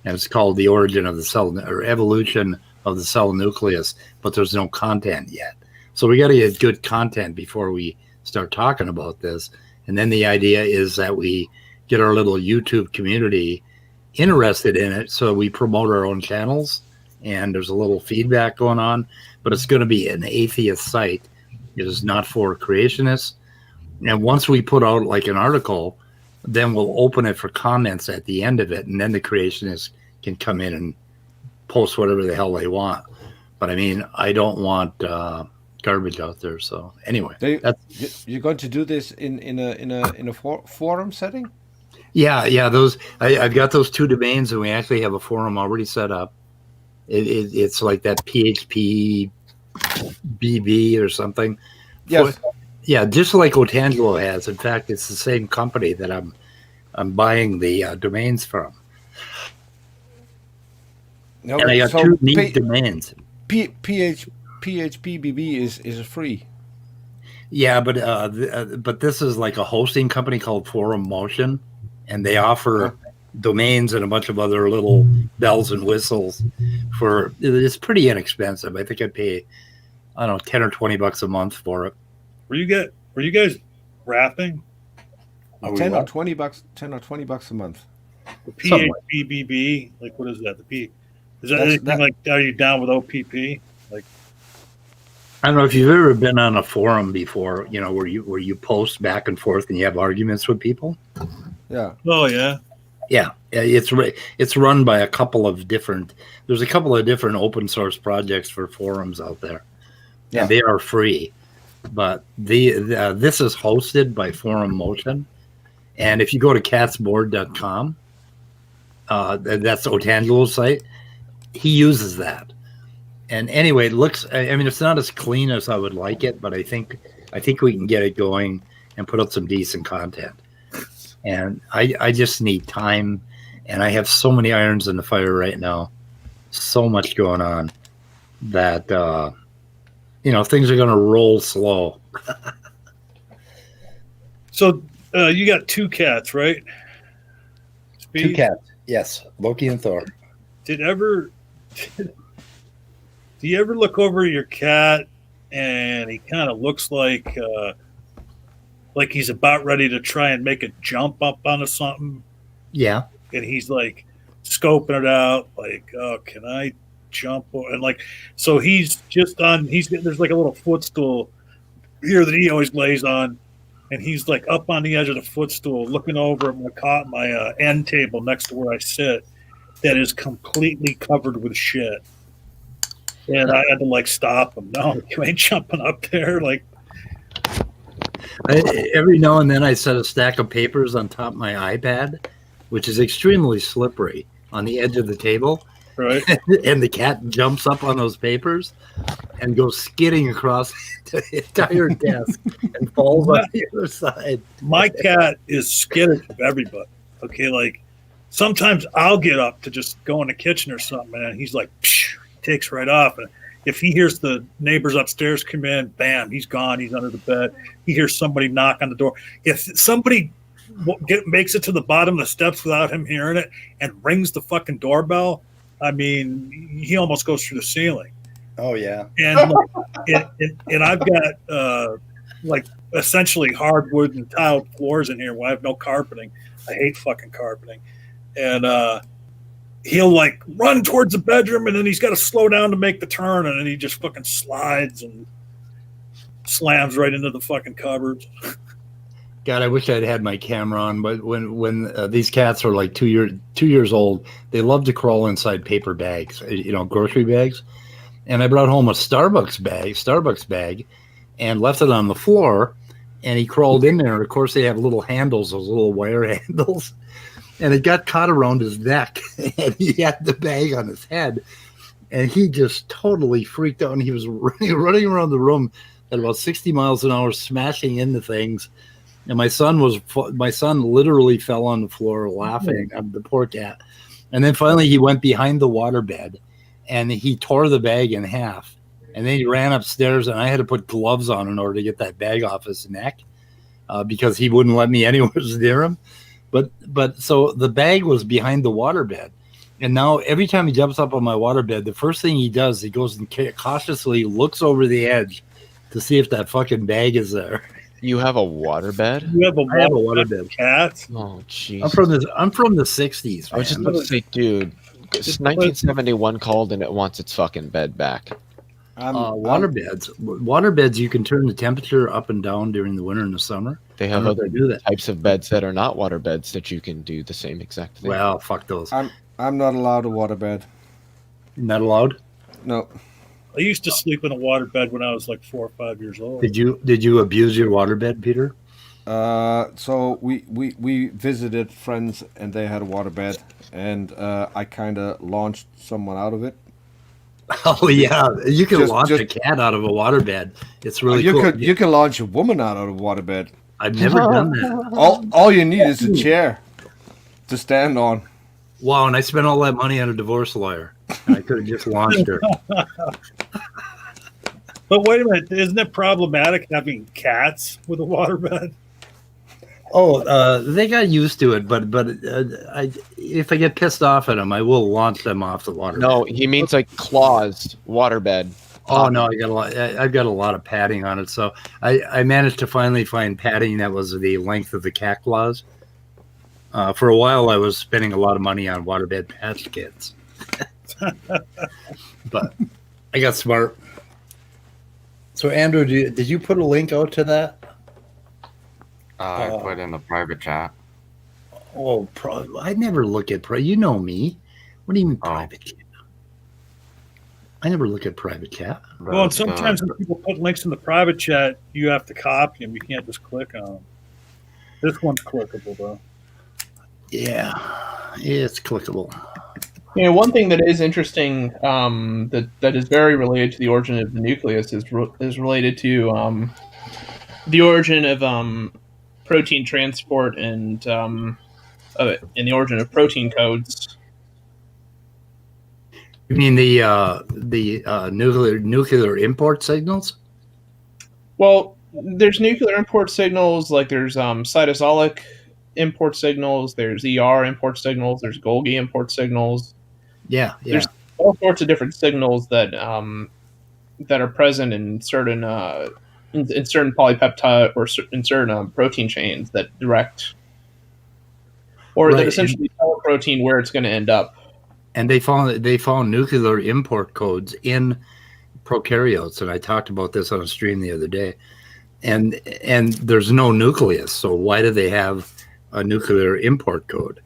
and it's called The Origin of the Cell, or Evolution of the Cell Nucleus, but there's no content yet. So we got to get good content before we start talking about this. And then the idea is that we get our little YouTube community interested in it, so we promote our own channels, and there's a little feedback going on, but it's going to be an atheist site. It is not for creationists. And once we put out like an article, then we'll open it for comments at the end of it, and then the creationists can come in and post whatever the hell they want. But I mean, I don't want garbage out there. So anyway, you're going to do this in a forum setting? Yeah. Those I've got those 2 domains, and we actually have a forum already set up. It's like that PHP BB or something. Yes. Yeah, just like Otangelo has. In fact, it's the same company that I'm buying the domains from. No, and I got 2 neat domains. PHPBB is free. Yeah, but this is like a hosting company called Forum Motion, and they offer domains and a bunch of other little bells and whistles it's pretty inexpensive. I think I'd pay, I don't know, $10 or $20 a month for it. Were you guys rapping? $10 or $20 a month. The PHBBB, like what is that? The Is that anything like? Are you down with OPP? Like, I don't know if you've ever been on a forum before, where you post back and forth and you have arguments with people. Yeah. Oh yeah. Yeah, it's run by a couple of different. There's a couple of different open source projects for forums out there, and they are free. But this is hosted by Forum Motion, and if you go to catsboard.com, that's Otangelo's site. He uses that. And anyway, it looks. I mean, it's not as clean as I would like it, but I think we can get it going and put up some decent content. And I just need time, and I have so many irons in the fire right now, so much going on that things are going to roll slow. So you got 2 cats, right? Speed? 2 cats, yes, Loki and Thor. Do you ever look over your cat and he kind of looks like he's about ready to try and make a jump up onto something? Yeah. And he's like scoping it out, like, oh, can I jump? And like, so he's just on. There's like a little footstool here that he always lays on, and he's like up on the edge of the footstool, looking over at my end table next to where I sit, that is completely covered with shit. And I had to like stop him. No, you ain't jumping up there. Like, every now and then I set a stack of papers on top of my iPad, which is extremely slippery, on the edge of the table. Right. And the cat jumps up on those papers and goes skidding across the entire desk and falls on the other side. My cat is skittish of everybody. Okay, like sometimes I'll get up to just go in the kitchen or something, and he's like, psh, takes right off. And if he hears the neighbors upstairs come in, bam, he's gone. He's under the bed. He hears somebody knock on the door. If somebody makes it to the bottom of the steps without him hearing it and rings the fucking doorbell, I mean, he almost goes through the ceiling. Oh yeah. And and I've got like essentially hardwood and tiled floors in here where I have no carpeting. I hate fucking carpeting. And he'll like run towards the bedroom, and then he's got to slow down to make the turn, and then he just fucking slides and slams right into the fucking cupboards. God, I wish I'd had my camera on. But when these cats are like 2 years old, they love to crawl inside paper bags, grocery bags. And I brought home a Starbucks bag, and left it on the floor. And he crawled in there. Of course, they have little handles, those little wire handles. And it got caught around his neck, and he had the bag on his head, and he just totally freaked out. And he was running around the room at about 60 miles an hour, smashing into things. And my son literally fell on the floor laughing at the poor cat. And then finally he went behind the waterbed, and he tore the bag in half. And then he ran upstairs, and I had to put gloves on in order to get that bag off his neck because he wouldn't let me anywhere near him. But so the bag was behind the waterbed, and now every time he jumps up on my waterbed, the first thing he does, he goes and cautiously looks over the edge to see if that fucking bag is there. You have a waterbed? You have a I have a waterbed. Cat? Oh, jeez. I'm from the 60s. I was just about to say, dude, 1971 called and it wants its fucking bed back. Waterbeds, you can turn the temperature up and down during the winter and the summer. They have other types of beds that are not water beds that you can do the same exact thing. Well, fuck those. I'm not allowed a waterbed. Not allowed? No. I used to sleep in a waterbed when I was like 4 or 5 years old. Did you abuse your waterbed, Peter? So we visited friends, and they had a waterbed, and I kind of launched someone out of it. Oh yeah, you can launch a cat out of a waterbed. It's really cool. You can launch a woman out of a waterbed. I've never done that. All you need is a chair to stand on. Wow, and I spent all that money on a divorce lawyer. I could have just launched her. But wait a minute, isn't it problematic having cats with a waterbed? Oh, they got used to it, but if I get pissed off at them, I will launch them off the waterbed. No, he means like claws waterbed. Oh no, I've got a lot of padding on it, so I managed to finally find padding that was the length of the cat claws. For a while, I was spending a lot of money on waterbed patch kits. But I got smart. So, Andrew, did you put a link out to that? I put in the private chat. Oh, I never look at You know me. What do you mean private chat? I never look at private chat. Well, and sometimes when people put links in the private chat, you have to copy them. You can't just click on them. This one's clickable, though. Yeah, it's clickable. You know, one thing that is interesting that is very related to the origin of the nucleus is related to the origin of protein transport and the origin of protein codes. You mean the nuclear import signals? Well, there's nuclear import signals, like there's cytosolic import signals, there's ER import signals, there's Golgi import signals. Yeah. There's all sorts of different signals that that are present in certain in certain polypeptide or in certain protein chains that direct or that essentially tell a protein where it's going to end up. And they found nuclear import codes in prokaryotes, and I talked about this on a stream the other day. And there's no nucleus, so why do they have a nuclear import code?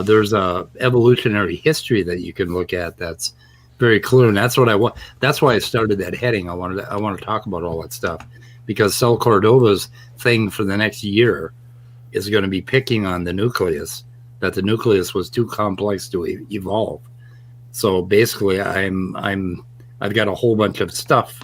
There's a evolutionary history that you can look at that's very clear, and that's what I want. That's why I started that heading. I want to talk about all that stuff because Sal Cordova's thing for the next year is going to be picking on the nucleus. That the nucleus was too complex to evolve. So basically, I've got a whole bunch of stuff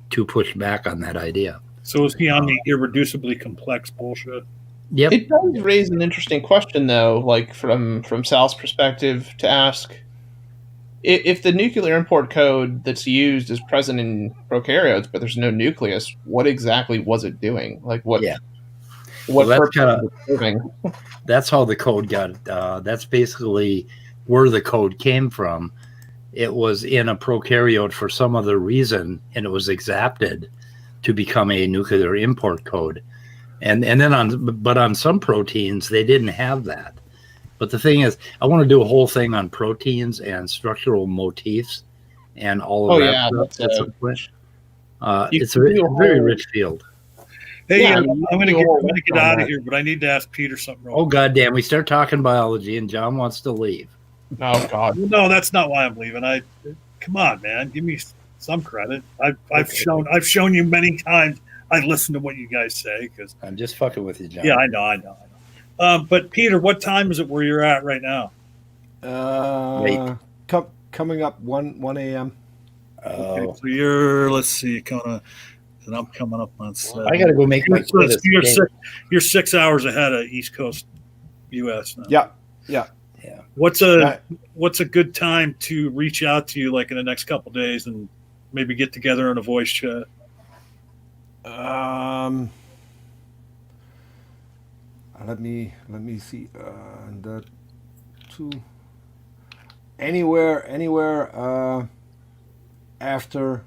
to push back on that idea. So is he on the irreducibly complex bullshit? Yep. It does raise an interesting question, though, like from Sal's perspective, to ask if the nuclear import code that's used is present in prokaryotes, but there's no nucleus. What exactly was it doing? Like what? Yeah. What well, purpose was it serving? That's how the code got. That's basically where the code came from. It was in a prokaryote for some other reason, and it was exapted to become a nuclear import code. And then on some proteins they didn't have that. But the thing is, I want to do a whole thing on proteins and structural motifs and all of that stuff. It's a very rich field. Hey, I'm going to get out of here, but I need to ask Peter something. Oh, goddamn. We start talking biology, and John wants to leave. Oh, God. No, that's not why I'm leaving. Come on, man. Give me some credit. I've shown you many times I listen to what you guys say. Cause I'm just fucking with you, John. Yeah, I know. But, Peter, what time is it where you're at right now? Coming up 1 a.m. Okay, so you're, let's see, and I'm coming up on 7. I got to go make my You're 6 hours ahead of East Coast U.S. now. Yeah. What's a good time to reach out to you, like in the next couple of days, and maybe get together in a voice chat? Let me see. Anywhere after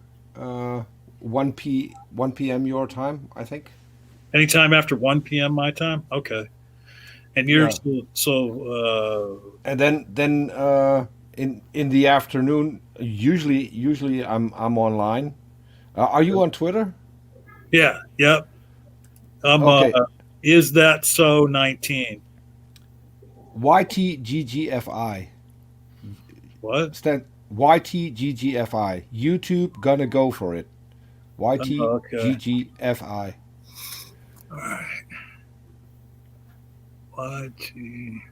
1 p.m. your time, I think. Anytime after 1 p.m. my time? Okay. And you're and then in the afternoon, usually I'm online. Are you on Twitter? Yeah, yep. Okay. Is that so 19? YTGGFI. What? YTGGFI. YouTube gonna go for it. YTGGFI. All right. YTGGF.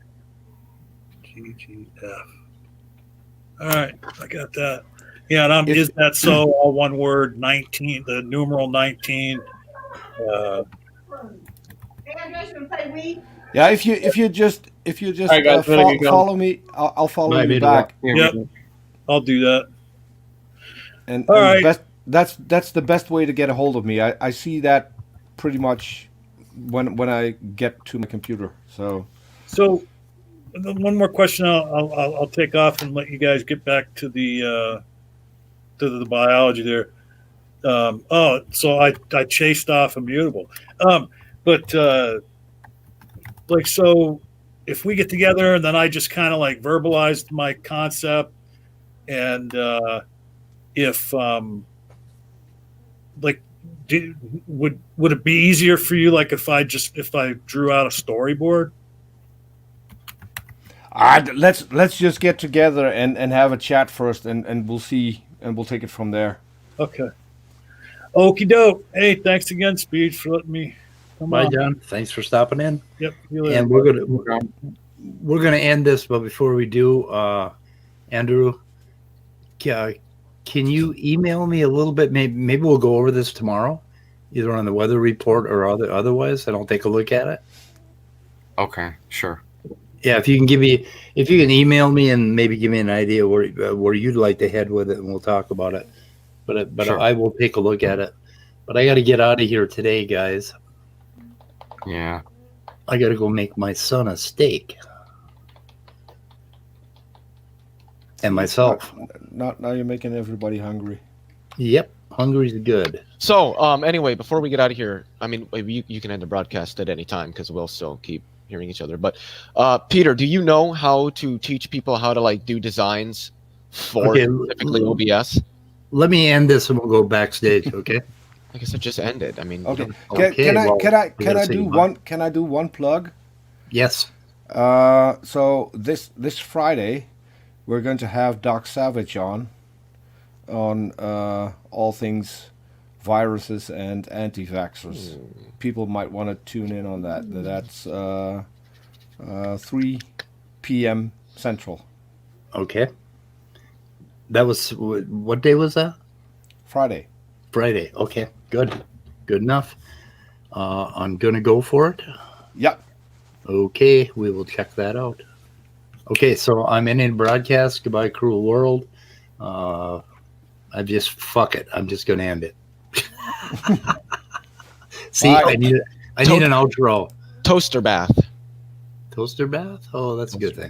All right, I got that. Yeah, and is that so? All one word. 19. The numeral 19. Yeah, if you just right, guys, follow me, I'll follow you back. Yep, I'll do that. And, all right. That's the best way to get a hold of me. I see that pretty much when I get to my computer. So one more question. I'll take off and let you guys get back to the biology there. So I chased off Immutable. So if we get together and then I just kind of like verbalized my concept and if like, would it be easier for you, like if I drew out a storyboard? Let's just get together and have a chat first, and we'll see, and we'll take it from there. Okay. Okie doke. Hey, thanks again, Speed, for letting me come Bye, on. John. Thanks for stopping in. Yep. See you later. And we're gonna end this, but before we do, Andrew, can you email me a little bit? Maybe we'll go over this tomorrow, either on the weather report or otherwise, and I'll take a look at it. Okay, sure. Yeah, if you can email me and maybe give me an idea where you'd like to head with it, and we'll talk about it. But Sure. I will take a look at it. But I got to get out of here today, guys. Yeah. I got to go make my son a steak. And myself. Now you're making everybody hungry. Yep, hungry's good. So, anyway, before we get out of here, I mean, you can end the broadcast at any time because we'll still keep hearing each other. But, Peter, do you know how to teach people how to like do designs for specifically OBS? Let me end this and we'll go backstage, okay? I guess it just ended. I mean, Okay. Can Can I do one plug? Yes. So this Friday, we're going to have Doc Savage on all things viruses and anti-vaxxers. People might want to tune in on that. That's 3 p.m. Central. Okay. That was, what day was that? Friday. Friday. Okay, good. Good enough. I'm going to go for it. Yep. Okay, we will check that out. Okay, so I'm in broadcast. Goodbye, cruel world. Fuck it. I'm just going to end it. See, I need an outro. Toaster bath. Toaster bath? Oh, that's a good thing.